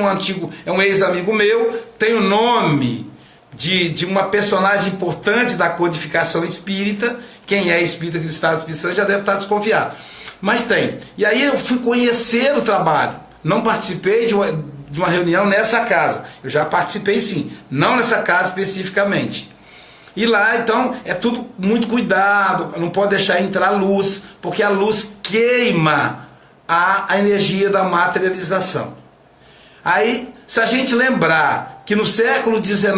um ex-amigo meu, tem o nome de uma personagem importante da codificação espírita. Quem é espírita aqui do Estado do Espírito Santo já deve estar desconfiado. Mas tem. E aí eu fui conhecer o trabalho. Não participei de uma reunião nessa casa. Eu já participei sim, não nessa casa especificamente. E lá então é tudo muito cuidado, não pode deixar entrar luz, porque a luz queima a energia da materialização. Aí, se a gente lembrar que no século XIX,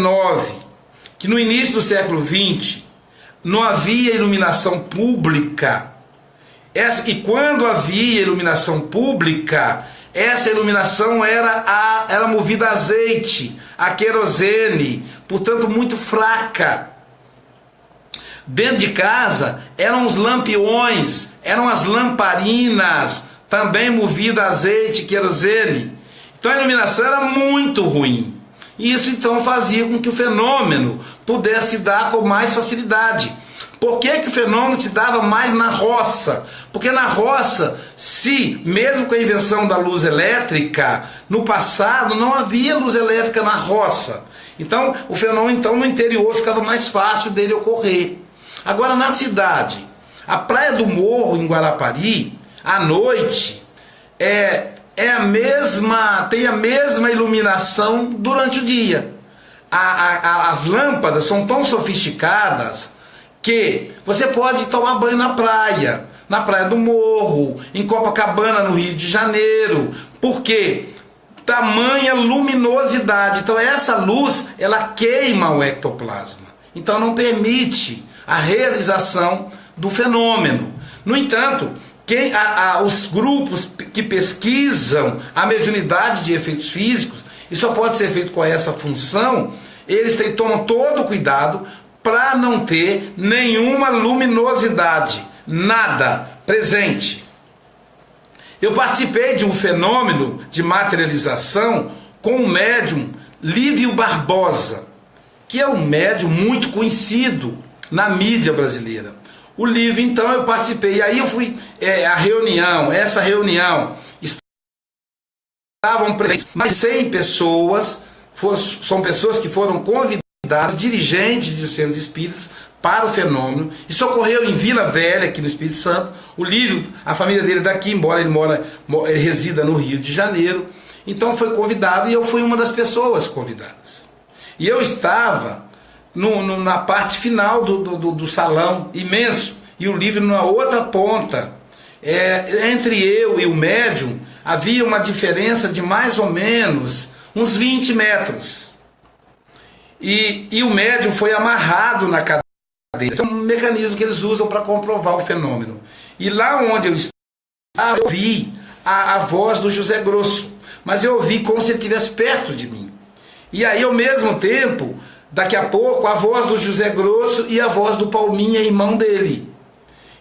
que no início do século XX, não havia iluminação pública, e quando havia iluminação pública, essa iluminação era movida a azeite, a querosene, portanto muito fraca. Dentro de casa eram os lampiões, eram as lamparinas, também movidas a azeite, querosene. Então a iluminação era muito ruim. E isso então fazia com que o fenômeno pudesse dar com mais facilidade. Por que que o fenômeno se dava mais na roça? Porque na roça, mesmo com a invenção da luz elétrica, no passado não havia luz elétrica na roça. Então o fenômeno então, no interior ficava mais fácil dele ocorrer. Agora na cidade, a Praia do Morro em Guarapari, à noite, tem a mesma iluminação durante o dia. As lâmpadas são tão sofisticadas que você pode tomar banho na Praia do Morro, em Copacabana, no Rio de Janeiro. Por quê? Tamanha luminosidade. Então essa luz, ela queima o ectoplasma. Então não permite a realização do fenômeno. No entanto, os grupos que pesquisam a mediunidade de efeitos físicos, e só pode ser feito com essa função, eles tomam todo o cuidado para não ter nenhuma luminosidade, nada presente. Eu participei de um fenômeno de materialização com o médium Lívio Barbosa, que é um médium muito conhecido na mídia brasileira. O Lívio, então, eu participei, e aí eu fui, essa reunião, estavam presentes mais de 100 pessoas, são pessoas que foram convidadas, dirigentes de centros espíritas, para o fenômeno. Isso ocorreu em Vila Velha, aqui no Espírito Santo. O Lívio, a família dele é daqui, embora ele resida no Rio de Janeiro. Então foi convidado, e eu fui uma das pessoas convidadas. E eu estava na parte final do salão, imenso, e o Lívio na outra ponta. Entre eu e o médium havia uma diferença de mais ou menos uns 20 metros. E o médium foi amarrado na cadeira. É um mecanismo que eles usam para comprovar o fenômeno. E lá onde eu estava, eu ouvi a voz do José Grosso, mas eu ouvi como se ele estivesse perto de mim. E aí, ao mesmo tempo, daqui a pouco, a voz do José Grosso e a voz do Palminha, irmão dele.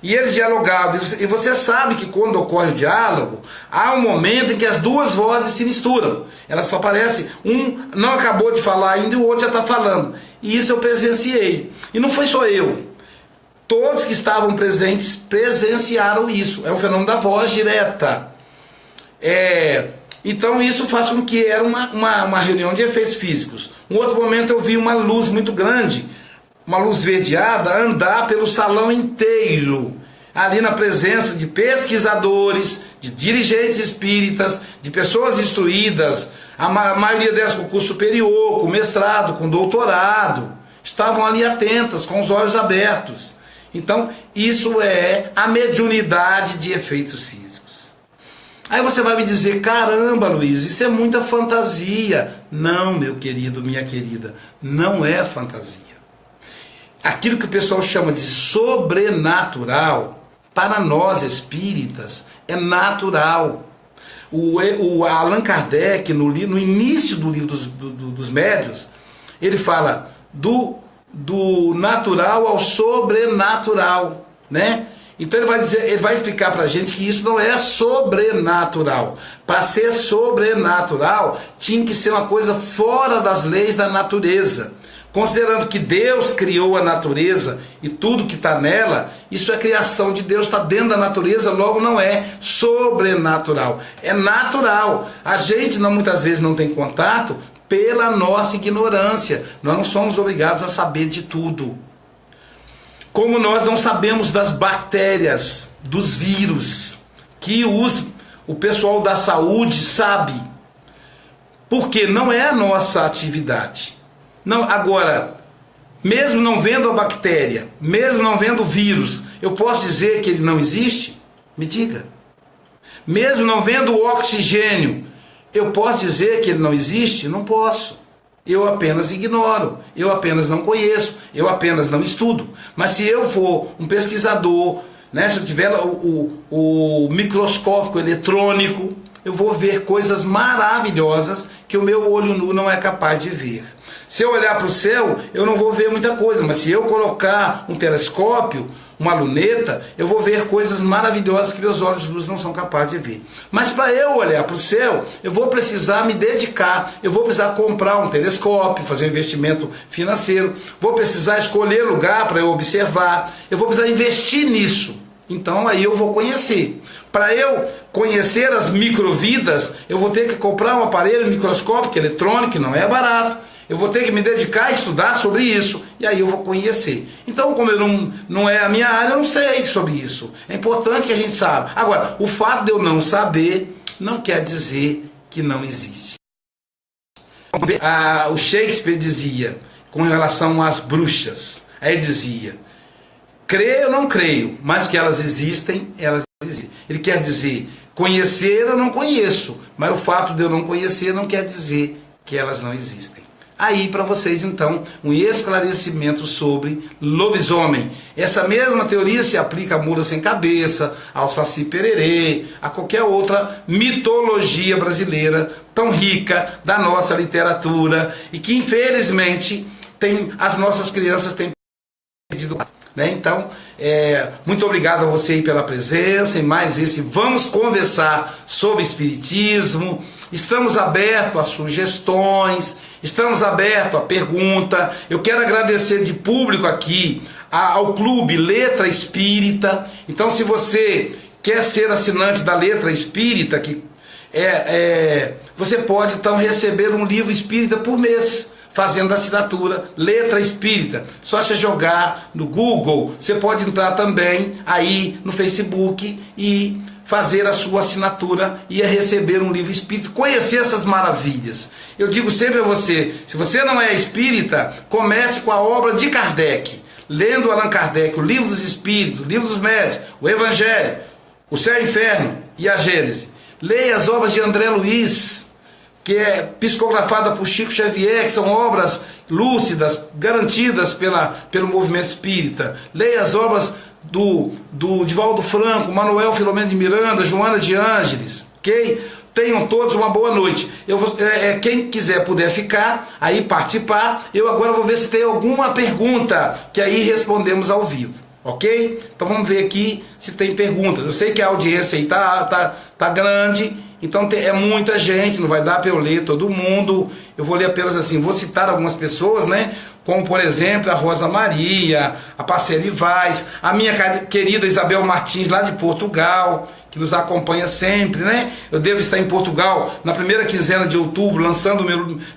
E eles dialogavam. E você sabe que quando ocorre o diálogo, há um momento em que as duas vozes se misturam. Elas só parecem, um não acabou de falar ainda e o outro já está falando. E isso eu presenciei. E não foi só eu. Todos que estavam presentes presenciaram isso. É um fenômeno da voz direta. Então isso faz com que era uma reunião de efeitos físicos. Um outro momento eu vi uma luz muito grande, uma luz verdeada, andar pelo salão inteiro, ali na presença de pesquisadores, de dirigentes espíritas, de pessoas instruídas, a maioria delas com curso superior, com mestrado, com doutorado, estavam ali atentas, com os olhos abertos. Então isso é a mediunidade de efeitos físicos. Aí você vai me dizer, caramba, Luiz, isso é muita fantasia. Não, meu querido, minha querida, não é fantasia. Aquilo que o pessoal chama de sobrenatural, para nós espíritas, é natural. O Allan Kardec, no início do livro dos médiuns, ele fala do natural ao sobrenatural, né? Então ele vai explicar para a gente que isso não é sobrenatural. Para ser sobrenatural, tinha que ser uma coisa fora das leis da natureza. Considerando que Deus criou a natureza e tudo que está nela, isso é criação de Deus, está dentro da natureza, logo não é sobrenatural. É natural. A gente muitas vezes não tem contato pela nossa ignorância. Nós não somos obrigados a saber de tudo. Como nós não sabemos das bactérias, dos vírus, que o pessoal da saúde sabe. Porque não é a nossa atividade. Não, agora, mesmo não vendo a bactéria, mesmo não vendo o vírus, eu posso dizer que ele não existe? Me diga. Mesmo não vendo o oxigênio, eu posso dizer que ele não existe? Não posso. Eu apenas ignoro, eu apenas não conheço, eu apenas não estudo. Mas se eu for um pesquisador, né, se eu tiver o microscópio eletrônico, eu vou ver coisas maravilhosas que o meu olho nu não é capaz de ver. Se eu olhar para o céu, eu não vou ver muita coisa, mas se eu colocar um telescópio, uma luneta, eu vou ver coisas maravilhosas que meus olhos de luz não são capazes de ver. Mas para eu olhar para o céu, eu vou precisar me dedicar, eu vou precisar comprar um telescópio, fazer um investimento financeiro, vou precisar escolher lugar para eu observar, eu vou precisar investir nisso. Então aí eu vou conhecer. Para eu conhecer as microvidas, eu vou ter que comprar um aparelho microscópico eletrônico, que não é barato. Eu vou ter que me dedicar a estudar sobre isso, e aí eu vou conhecer. Então, como não é a minha área, eu não sei sobre isso. É importante que a gente saiba. Agora, o fato de eu não saber, não quer dizer que não existe. O Shakespeare dizia, com relação às bruxas, aí ele dizia, creio ou não creio, mas que elas existem, elas existem. Ele quer dizer, conhecer eu não conheço, mas o fato de eu não conhecer não quer dizer que elas não existem. Aí para vocês então um esclarecimento sobre lobisomem. Essa mesma teoria se aplica à mula sem cabeça, ao saci pererê, a qualquer outra mitologia brasileira tão rica da nossa literatura e que infelizmente as nossas crianças têm perdido. Né? Então, muito obrigado a você aí pela presença em mais esse Vamos Conversar sobre Espiritismo. Estamos abertos a sugestões, estamos abertos a pergunta. Eu quero agradecer de público aqui ao Clube Letra Espírita. Então, se você quer ser assinante da Letra Espírita, você pode então receber um livro espírita por mês, fazendo a assinatura Letra Espírita. Só você jogar no Google, você pode entrar também aí no Facebook e fazer a sua assinatura e receber um livro espírita, conhecer essas maravilhas. Eu digo sempre a você, se você não é espírita, comece com a obra de Kardec, lendo Allan Kardec, o Livro dos Espíritos, o Livro dos Médiuns, o Evangelho, o Céu e o Inferno e a Gênese. Leia as obras de André Luiz, que é psicografada por Chico Xavier, que são obras lúcidas, garantidas pelo movimento espírita. Leia as obras do Divaldo Franco, Manuel Filomeno de Miranda, Joana de Ângeles, ok? Tenham todos uma boa noite. Quem quiser puder ficar, aí participar, eu agora vou ver se tem alguma pergunta, que aí respondemos ao vivo, ok? Então vamos ver aqui se tem perguntas. Eu sei que a audiência aí tá grande, então é muita gente, não vai dar para eu ler todo mundo. Eu vou ler apenas assim, vou citar algumas pessoas, né? como por exemplo a Rosa Maria, a Parceli Vaz, a minha querida Isabel Martins lá de Portugal, que nos acompanha sempre, né? Eu devo estar em Portugal na primeira quinzena de outubro, lançando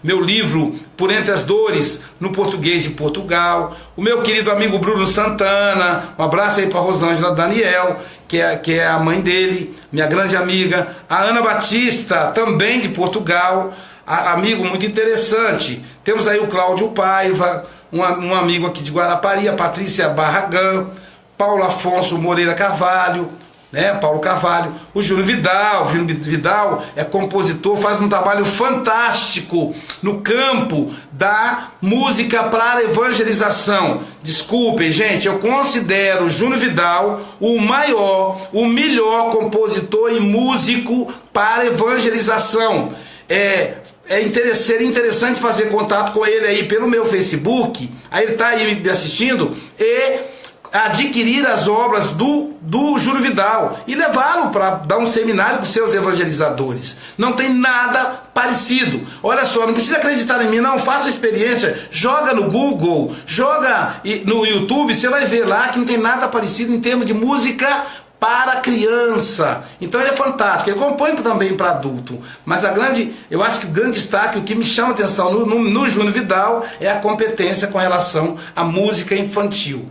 meu livro Por Entre as Dores, no português de Portugal. O meu querido amigo Bruno Santana, um abraço aí para Rosângela Daniel, que é a mãe dele, minha grande amiga. A Ana Batista, também de Portugal, amigo muito interessante. Temos aí o Cláudio Paiva, um amigo aqui de Guarapari, a Patrícia Barragão, Paulo Afonso Moreira Carvalho, né, Paulo Carvalho, o Júlio Vidal. Júlio Vidal é compositor, faz um trabalho fantástico no campo da música para evangelização. Desculpem, gente, eu considero o Júlio Vidal o maior, o melhor compositor e músico para evangelização. Seria interessante fazer contato com ele aí pelo meu Facebook, aí ele está aí me assistindo, e adquirir as obras do Júlio Vidal e levá-lo para dar um seminário para os seus evangelizadores. Não tem nada parecido. Olha só, não precisa acreditar em mim, não. Faça a experiência, joga no Google, joga no YouTube, você vai ver lá que não tem nada parecido em termos de música para criança. Então ele é fantástico, ele compõe também para adulto, mas eu acho que o grande destaque, o que me chama a atenção no Júlio Vidal é a competência com relação à música infantil.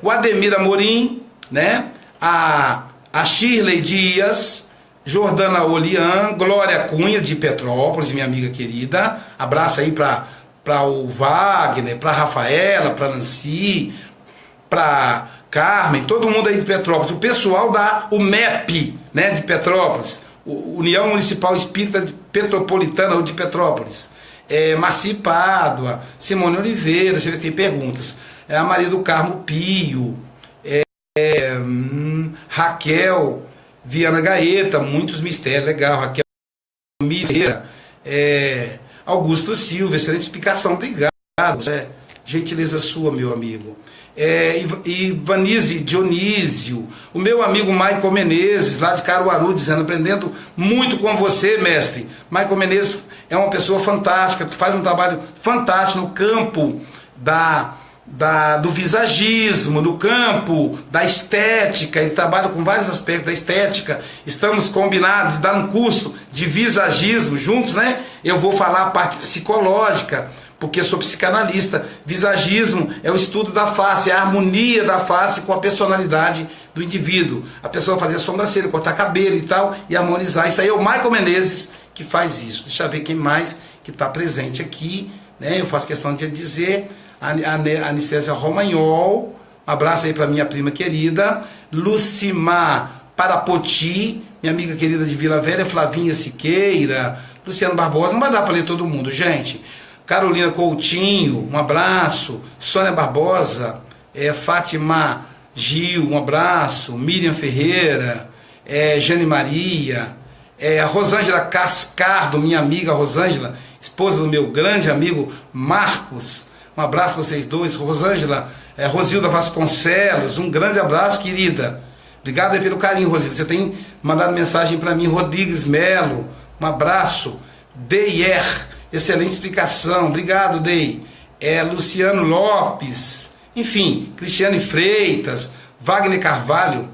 O Ademir Amorim, né? A Shirley Dias, Jordana Olian, Glória Cunha de Petrópolis, minha amiga querida. Abraço aí para o Wagner, para a Rafaela, para a Nancy, para Carmen, todo mundo aí de Petrópolis. O pessoal da UMEP, né, de Petrópolis, União Municipal Espírita Petropolitana ou de Petrópolis. Marci Pádua, Simone Oliveira, deixa eu ver se tem perguntas. A Maria do Carmo Pio, Raquel Viana Gaeta, muitos mistérios, legal. Raquel Mireira, Augusto Silva, excelente explicação, obrigado. Gentileza sua, meu amigo. Ivanise Dionísio, o meu amigo Michael Menezes, lá de Caruaru, dizendo: aprendendo muito com você, mestre. Michael Menezes é uma pessoa fantástica, faz um trabalho fantástico no campo do visagismo, no campo da estética. Ele trabalha com vários aspectos da estética. Estamos combinados de dar um curso de visagismo juntos, né? Eu vou falar a parte psicológica, porque sou psicanalista. Visagismo é o estudo da face, é a harmonia da face com a personalidade do indivíduo. A pessoa fazer sobrancelha, cortar cabelo e tal, e harmonizar. Isso aí é o Michael Menezes que faz isso. Deixa eu ver quem mais que está presente aqui, né? Eu faço questão de dizer: a Anicésia Romagnol, um abraço aí para minha prima querida, Lucimar Parapoti, minha amiga querida de Vila Velha, Flavinha Siqueira, Luciano Barbosa. Não vai dar para ler todo mundo, gente. Carolina Coutinho, um abraço. Sônia Barbosa, Fátima Gil, um abraço. Miriam Ferreira, Jane Maria, Rosângela Cascardo, minha amiga Rosângela, esposa do meu grande amigo Marcos. Um abraço a vocês dois. Rosângela, Rosilda Vasconcelos, um grande abraço, querida. Obrigado aí pelo carinho, Rosilda. Você tem mandado mensagem para mim. Rodrigues Melo, um abraço. Deyer, excelente explicação. Obrigado, Dei. Luciano Lopes, enfim, Cristiane Freitas, Wagner Carvalho,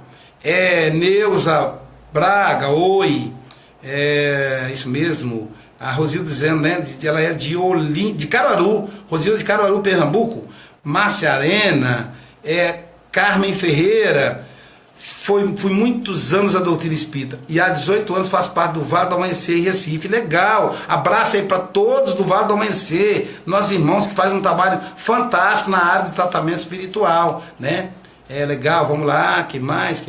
Neuza Braga, oi. Isso mesmo. A Rosilda dizendo, né, ela é de Caruaru, Rosilda de Caruaru, Pernambuco. Márcia Arena, Carmen Ferreira. Fui muitos anos a doutrina espírita e há 18 anos faço parte do Vale do Amanhecer em Recife. Legal, abraço aí para todos do Vale do Amanhecer, nossos irmãos que fazem um trabalho fantástico na área de tratamento espiritual, né? Legal, vamos lá, quem mais?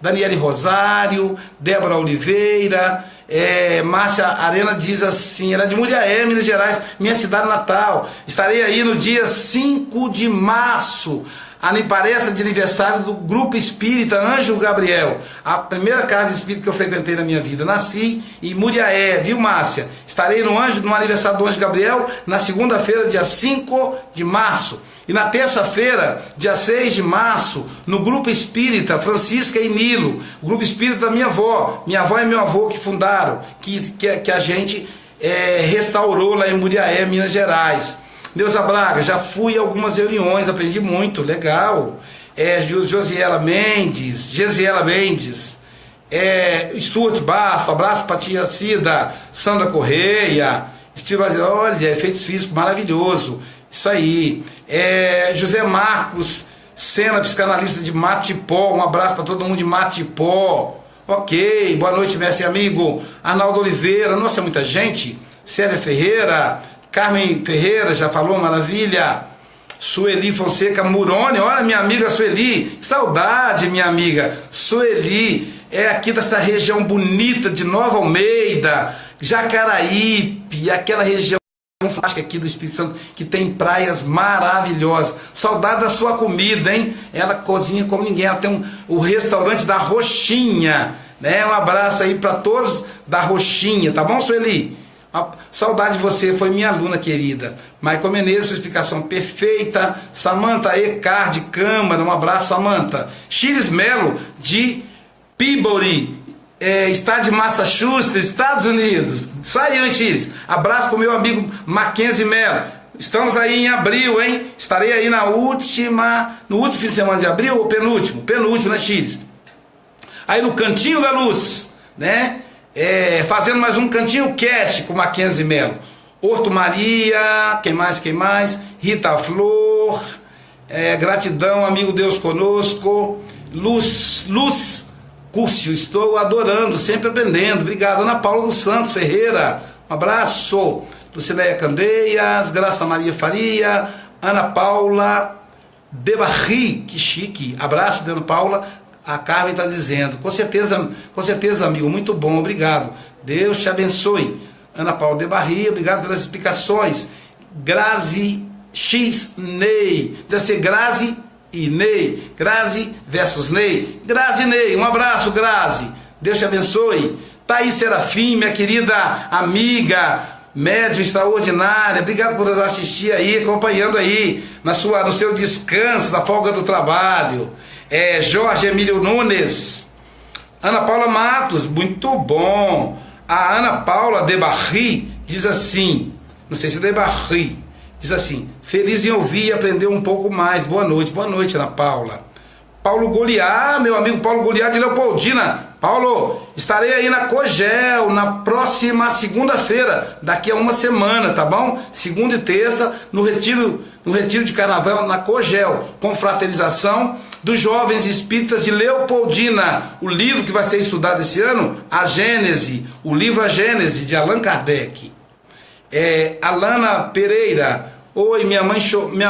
Daniele Rosário, Débora Oliveira, Márcia Arena diz assim, ela é de Muriaé, Minas Gerais, minha cidade natal. Estarei aí no dia 5 de março, palestra de aniversário do Grupo Espírita Anjo Gabriel, a primeira casa espírita que eu frequentei na minha vida. Nasci em Muriaé, viu, Márcia? Estarei no aniversário do Anjo Gabriel na segunda-feira, dia 5 de março. E na terça-feira, dia 6 de março, no Grupo Espírita Francisca e Nilo, o Grupo Espírita da minha avó e meu avô que fundaram, que a gente restaurou lá em Muriaé, Minas Gerais. Neuza Braga, já fui a algumas reuniões, aprendi muito, legal. Gesiela Mendes, Stuart Basto, abraço para tia Cida, Sandra Correia, olha, efeitos físicos maravilhoso, isso aí. José Marcos Sena, psicanalista de Matipó, um abraço para todo mundo de Matipó. Ok, boa noite, mestre e amigo. Arnaldo Oliveira, nossa, é muita gente. Célia Ferreira, Carmen Ferreira, já falou, maravilha. Sueli Fonseca Muroni, olha minha amiga Sueli, que saudade minha amiga. Sueli é aqui dessa região bonita de Nova Almeida, Jacaraípe, aquela região fantástica aqui do Espírito Santo, que tem praias maravilhosas. Saudade da sua comida, hein? Ela cozinha como ninguém, ela tem o restaurante da Roxinha, né? Um abraço aí para todos da Roxinha, tá bom, Sueli? Saudade de você, foi minha aluna querida. Michael Menezes, sua explicação perfeita. Samanta Ecar de Câmara, um abraço, Samanta. Chiles Melo de Peabody, estado de Massachusetts, Estados Unidos. Sai antes. Abraço pro meu amigo Mackenzie Melo. Estamos aí em abril, hein? Estarei aí no último fim de semana de abril ou penúltimo? Penúltimo, né, Chiles? Aí no Cantinho da Luz, né? Fazendo mais um Cantinho Cast com Mackenzie Melo. Horto Maria, quem mais? Rita Flor, gratidão, amigo Deus conosco. Luz Cúrcio, estou adorando, sempre aprendendo. Obrigado. Ana Paula dos Santos Ferreira, um abraço. Lucileia Candeias, Graça Maria Faria, Ana Paula Debarri, que chique. Abraço, Ana Paula. A Carmen está dizendo, com certeza, amigo, muito bom, obrigado. Deus te abençoe. Ana Paula Debarri, obrigado pelas explicações. Grazi X Ney, deve ser Grazi e Ney, Grazi versus Ney, Grazi Ney, um abraço, Grazi, Deus te abençoe. Thaís Serafim, minha querida amiga, médium extraordinária, obrigado por nos assistir aí, acompanhando aí no seu descanso, na folga do trabalho. Jorge Emílio Nunes, Ana Paula Matos, muito bom. A Ana Paula Debarri diz assim, não sei se é Debarri, diz assim: feliz em ouvir e aprender um pouco mais. Boa noite, Ana Paula. Paulo Goliá, meu amigo Paulo Goliá de Leopoldina. Paulo, estarei aí na Cogel na próxima segunda-feira, daqui a uma semana, tá bom? Segunda e terça, no retiro de carnaval na Cogel, com fraternização dos jovens espíritas de Leopoldina. O livro que vai ser estudado esse ano, A Gênese, o livro A Gênese, de Allan Kardec. Alana Pereira, oi, minha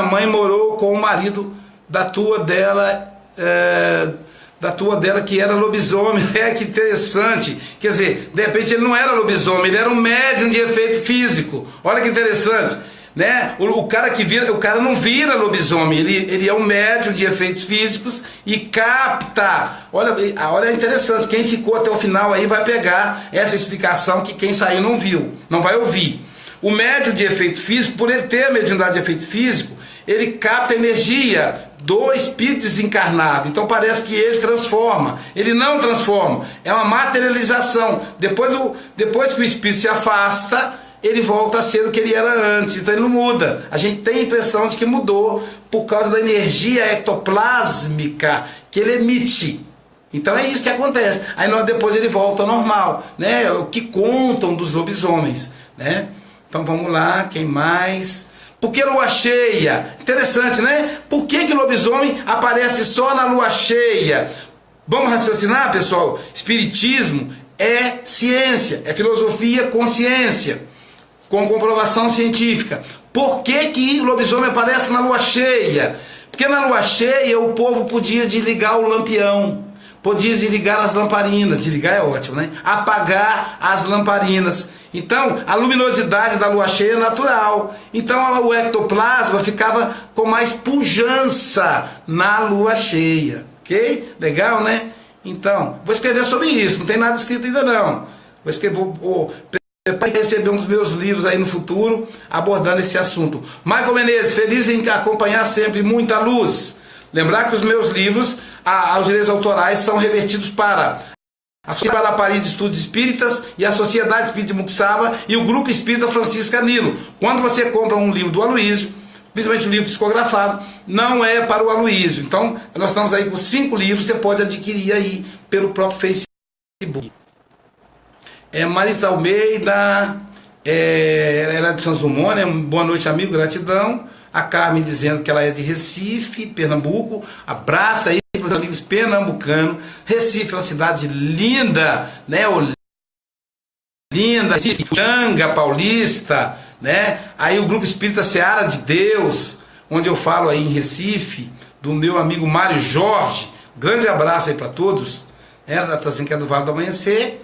mãe morou com o marido da tua dela que era lobisomem. Que interessante. Quer dizer, de repente ele não era lobisomem, ele era um médium de efeito físico. Olha que interessante, né? O cara não vira lobisomem, ele é um médium de efeitos físicos e capta. Olha, interessante, quem ficou até o final aí vai pegar essa explicação que quem saiu não viu, não vai ouvir. O médium de efeito físico, por ele ter a mediunidade de efeito físico, ele capta a energia do espírito desencarnado. Então parece que ele transforma. Ele não transforma, é uma materialização. Depois que o espírito se afasta, ele volta a ser o que ele era antes. Então ele não muda. A gente tem a impressão de que mudou por causa da energia ectoplásmica que ele emite. Então é isso que acontece. Aí depois ele volta ao normal, né? O que contam dos lobisomens, né? Então vamos lá, quem mais? Por que lua cheia? Interessante, né? Por que lobisomem aparece só na lua cheia? Vamos raciocinar, pessoal? Espiritismo é ciência, é filosofia com ciência, com comprovação científica. Por que o lobisomem aparece na lua cheia? Porque na lua cheia o povo podia desligar o lampião, podia desligar as lamparinas. Desligar é ótimo, né? Apagar as lamparinas. Então, a luminosidade da lua cheia é natural. Então, o ectoplasma ficava com mais pujança na lua cheia. Ok? Legal, né? Então, vou escrever sobre isso. Não tem nada escrito ainda, não. Vou escrever, para receber um dos meus livros aí no futuro, abordando esse assunto. Michael Menezes, feliz em acompanhar sempre muita luz. Lembrar que os meus livros, os direitos autorais são revertidos para a Sociedade Guarapari de Estudos Espíritas e a Sociedade Espírita de Muxaba e o Grupo Espírita Francisco Canilo. Quando você compra um livro do Aloísio, principalmente um livro psicografado, não é para o Aloísio. Então, nós estamos aí com 5 livros, você pode adquirir aí pelo próprio Facebook. Marisa Almeida, ela é de Santos Dumont, né? Boa noite, amigo, gratidão. A Carmen dizendo que ela é de Recife, Pernambuco. Abraço aí para os amigos pernambucanos. Recife é uma cidade linda, né? Linda, Xanga Paulista, né? Aí o Grupo Espírita Seara de Deus, onde eu falo aí em Recife, do meu amigo Mário Jorge. Grande abraço aí para todos. Ela está dizendo que é do Vale do Amanhecer,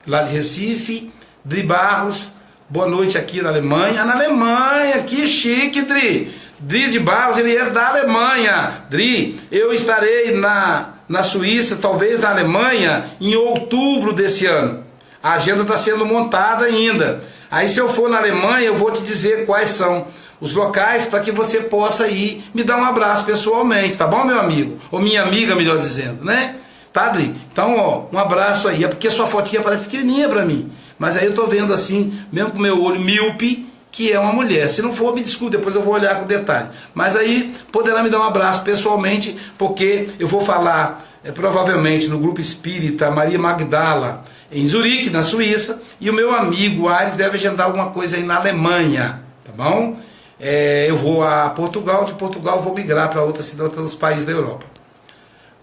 lá de Recife. Dri Barros, boa noite aqui na Alemanha. Na Alemanha, que chique, Dri. Dri de Barros, ele é da Alemanha. Dri, eu estarei na Suíça, talvez na Alemanha, em outubro desse ano. A agenda está sendo montada ainda. Aí se eu for na Alemanha, eu vou te dizer quais são os locais para que você possa ir me dar um abraço pessoalmente, tá bom, meu amigo? Ou minha amiga, melhor dizendo, né? Tá, Dri? Então, ó, um abraço aí. É porque sua fotinha parece pequenininha para mim. Mas aí eu tô vendo assim, mesmo com o meu olho míope, que é uma mulher. Se não for, me desculpe, depois eu vou olhar com detalhe. Mas aí poderá me dar um abraço pessoalmente, porque eu vou falar provavelmente no Grupo Espírita Maria Magdala, em Zurique, na Suíça, e o meu amigo Ares deve agendar alguma coisa aí na Alemanha, tá bom? Eu vou a Portugal, de Portugal eu vou migrar para outra cidade, outros países da Europa.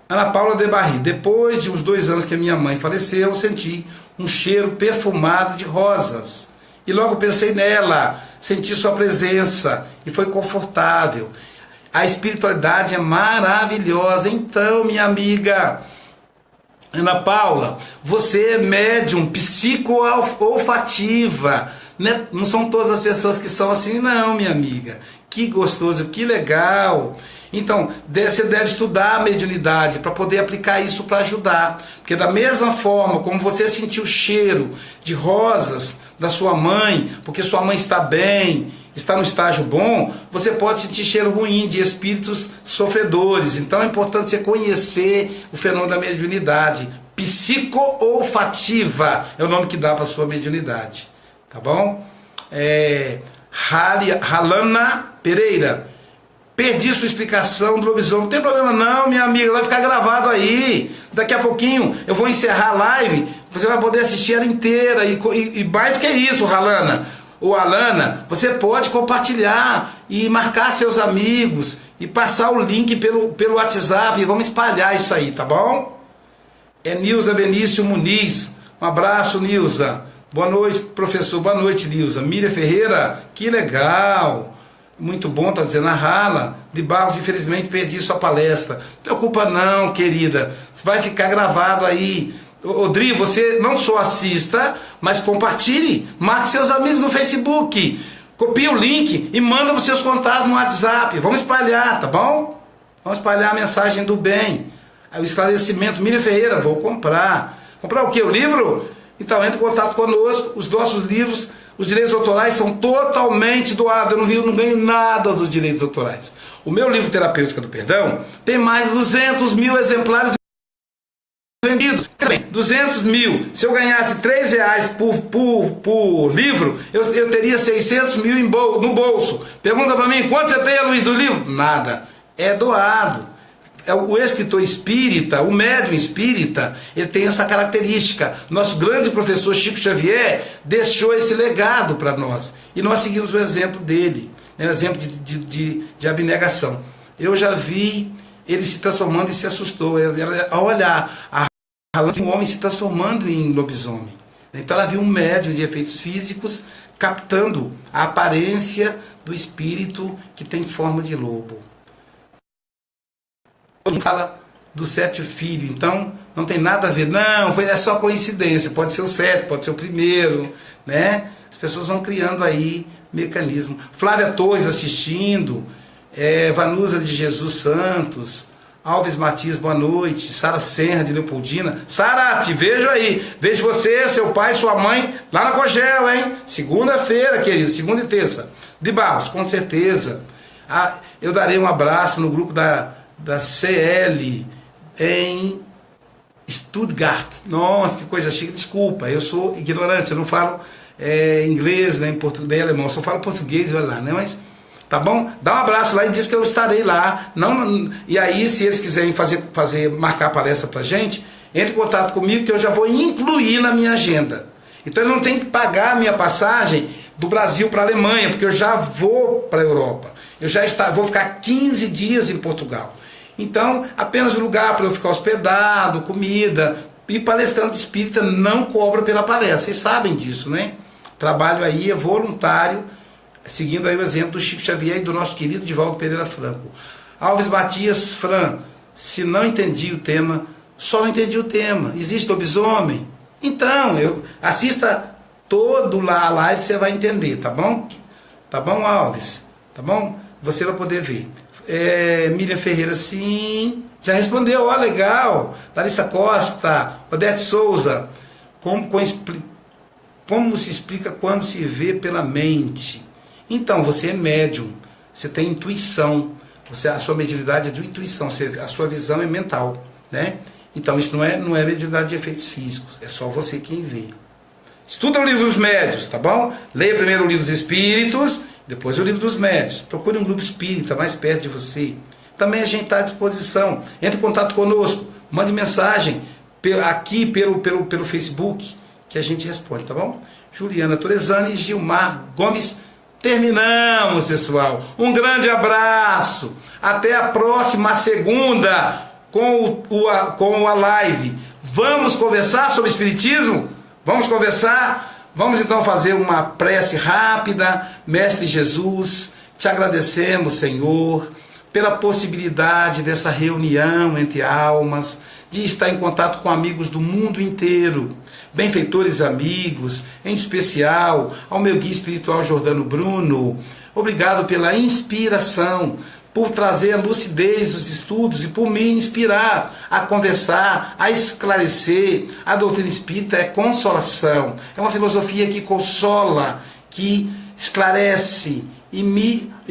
Ana Paula de Barri, depois de uns 2 anos que a minha mãe faleceu, eu senti um cheiro perfumado de rosas. E logo pensei nela, senti sua presença e foi confortável. A espiritualidade é maravilhosa. Então, minha amiga Ana Paula, você é médium psico-olfativa. Né? Não são todas as pessoas que são assim, não, minha amiga. Que gostoso, que legal. Então, você deve estudar a mediunidade para poder aplicar isso para ajudar. Porque da mesma forma como você sentiu o cheiro de rosas da sua mãe, porque sua mãe está bem, está no estágio bom, você pode sentir cheiro ruim de espíritos sofredores. Então é importante você conhecer o fenômeno da mediunidade. Psico-olfativa é o nome que dá para a sua mediunidade. Tá bom? Ralana Pereira, perdi sua explicação do lobisomem. Não tem problema não, minha amiga, vai ficar gravado aí. Daqui a pouquinho eu vou encerrar a live, você vai poder assistir ela inteira. E mais do que isso, Ralana ou Alana, você pode compartilhar e marcar seus amigos e passar o link pelo WhatsApp e vamos espalhar isso aí, tá bom? Nilza Benício Muniz, um abraço, Nilza. Boa noite, professor. Boa noite, Nilza. Miriam Ferreira, que legal. Muito bom, tá dizendo a Rala. De Barros, infelizmente perdi sua palestra. Não preocupa não, querida. Vai ficar gravado aí. Odri, você não só assista, mas compartilhe. Marque seus amigos no Facebook. Copie o link e manda para os seus contatos no WhatsApp. Vamos espalhar, tá bom? Vamos espalhar a mensagem do bem. O esclarecimento. Miriam Ferreira, vou comprar. Comprar o quê? O livro? Então, entre em contato conosco, os nossos livros, os direitos autorais são totalmente doados. Eu não ganho nada dos direitos autorais. O meu livro Terapêutica do Perdão tem mais de 200 mil exemplares vendidos. 200 mil. Se eu ganhasse R$3 por livro, eu teria 600 mil no bolso. Pergunta para mim, quanto você tem, Luiz, do livro? Nada. É doado. O escritor espírita, o médium espírita, ele tem essa característica. Nosso grande professor Chico Xavier deixou esse legado para nós. E nós seguimos o exemplo dele, né? O exemplo de abnegação. Eu já vi ele se transformando e se assustou. Ao olhar, ela viu um homem se transformando em lobisomem. Então ela viu um médium de efeitos físicos captando a aparência do espírito que tem forma de lobo. Fala do 7º filho, então não tem nada a ver, não, é só coincidência, pode ser o 7, pode ser o primeiro, né? As pessoas vão criando aí mecanismo. Flávia Torres assistindo, Vanusa de Jesus Santos, Alves Matias, boa noite, Sara Serra de Leopoldina. Sara, te vejo aí, vejo você, seu pai, sua mãe, lá na Cogel, hein? Segunda-feira, querido, segunda e terça. De Barros, com certeza. Eu darei um abraço no grupo da CL em Stuttgart. Nossa, que coisa chique. Desculpa, eu sou ignorante, eu não falo inglês, nem português, nem alemão, eu só falo português, olha lá, né? Mas tá bom? Dá um abraço lá e diz que eu estarei lá. E aí, se eles quiserem marcar a palestra pra gente, entre em contato comigo que eu já vou incluir na minha agenda. Então eles não tem que pagar a minha passagem do Brasil para a Alemanha, porque eu já vou para a Europa. Vou ficar 15 dias em Portugal. Então, apenas o lugar para eu ficar hospedado, comida, e palestrante espírita não cobra pela palestra. Vocês sabem disso, né? Trabalho aí é voluntário, seguindo aí o exemplo do Chico Xavier e do nosso querido Divaldo Pereira Franco. Alves Matias, Fran, se não entendi o tema, só não entendi o tema. Existe lobisomem? Então, assista todo lá a live que você vai entender, tá bom? Tá bom, Alves? Tá bom? Você vai poder ver. Miriam Ferreira, sim. Já respondeu, ó, legal. Larissa Costa, Odete Souza. Como se explica quando se vê pela mente? Então, você é médium, você tem intuição. A sua mediunidade é de intuição, a sua visão é mental, né? Então, isso não é mediunidade de efeitos físicos, é só você quem vê. Estuda o livro dos médios, tá bom? Leia primeiro o livro dos espíritos, depois o livro dos médios. Procure um grupo espírita mais perto de você. Também a gente está à disposição. Entre em contato conosco, mande mensagem aqui pelo Facebook, que a gente responde, tá bom? Juliana Torezani e Gilmar Gomes. Terminamos, pessoal. Um grande abraço. Até a próxima segunda com a live. Vamos conversar sobre espiritismo? Vamos conversar? Vamos então fazer uma prece rápida. Mestre Jesus, te agradecemos, Senhor, pela possibilidade dessa reunião entre almas, de estar em contato com amigos do mundo inteiro, benfeitores amigos, em especial ao meu guia espiritual Jordano Bruno. Obrigado pela inspiração, por trazer a lucidez dos estudos e por me inspirar a conversar, a esclarecer. A doutrina espírita é consolação, é uma filosofia que consola, que esclarece, e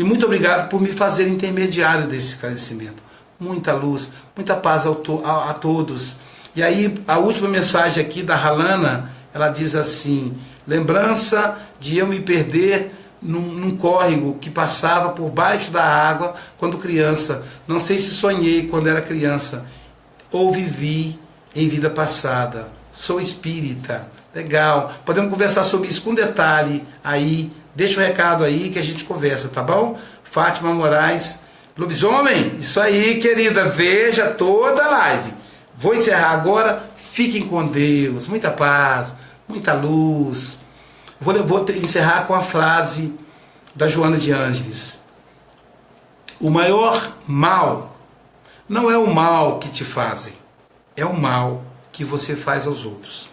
muito obrigado por me fazer intermediário desse esclarecimento. Muita luz, muita paz a todos. E aí a última mensagem aqui da Ralana, ela diz assim: lembrança de eu me perder num córrego que passava por baixo da água quando criança. Não sei se sonhei quando era criança ou vivi em vida passada. Sou espírita. Legal. Podemos conversar sobre isso com detalhe aí. Deixa o recado aí que a gente conversa, tá bom? Fátima Moraes. Lobisomem? Isso aí, querida. Veja toda a live. Vou encerrar agora. Fiquem com Deus. Muita paz, muita luz. Vou encerrar com a frase da Joana de Ângeles. O maior mal não é o mal que te fazem, é o mal que você faz aos outros.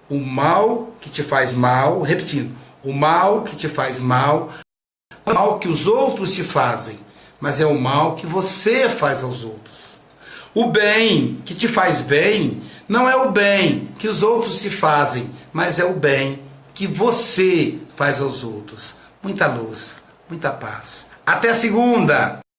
O mal que te faz mal, repetindo, o mal que te faz mal é o mal que os outros te fazem, mas é o mal que você faz aos outros. O bem que te faz bem não é o bem que os outros te fazem, mas é o bem que você faz aos outros. Muita luz, muita paz. Até segunda!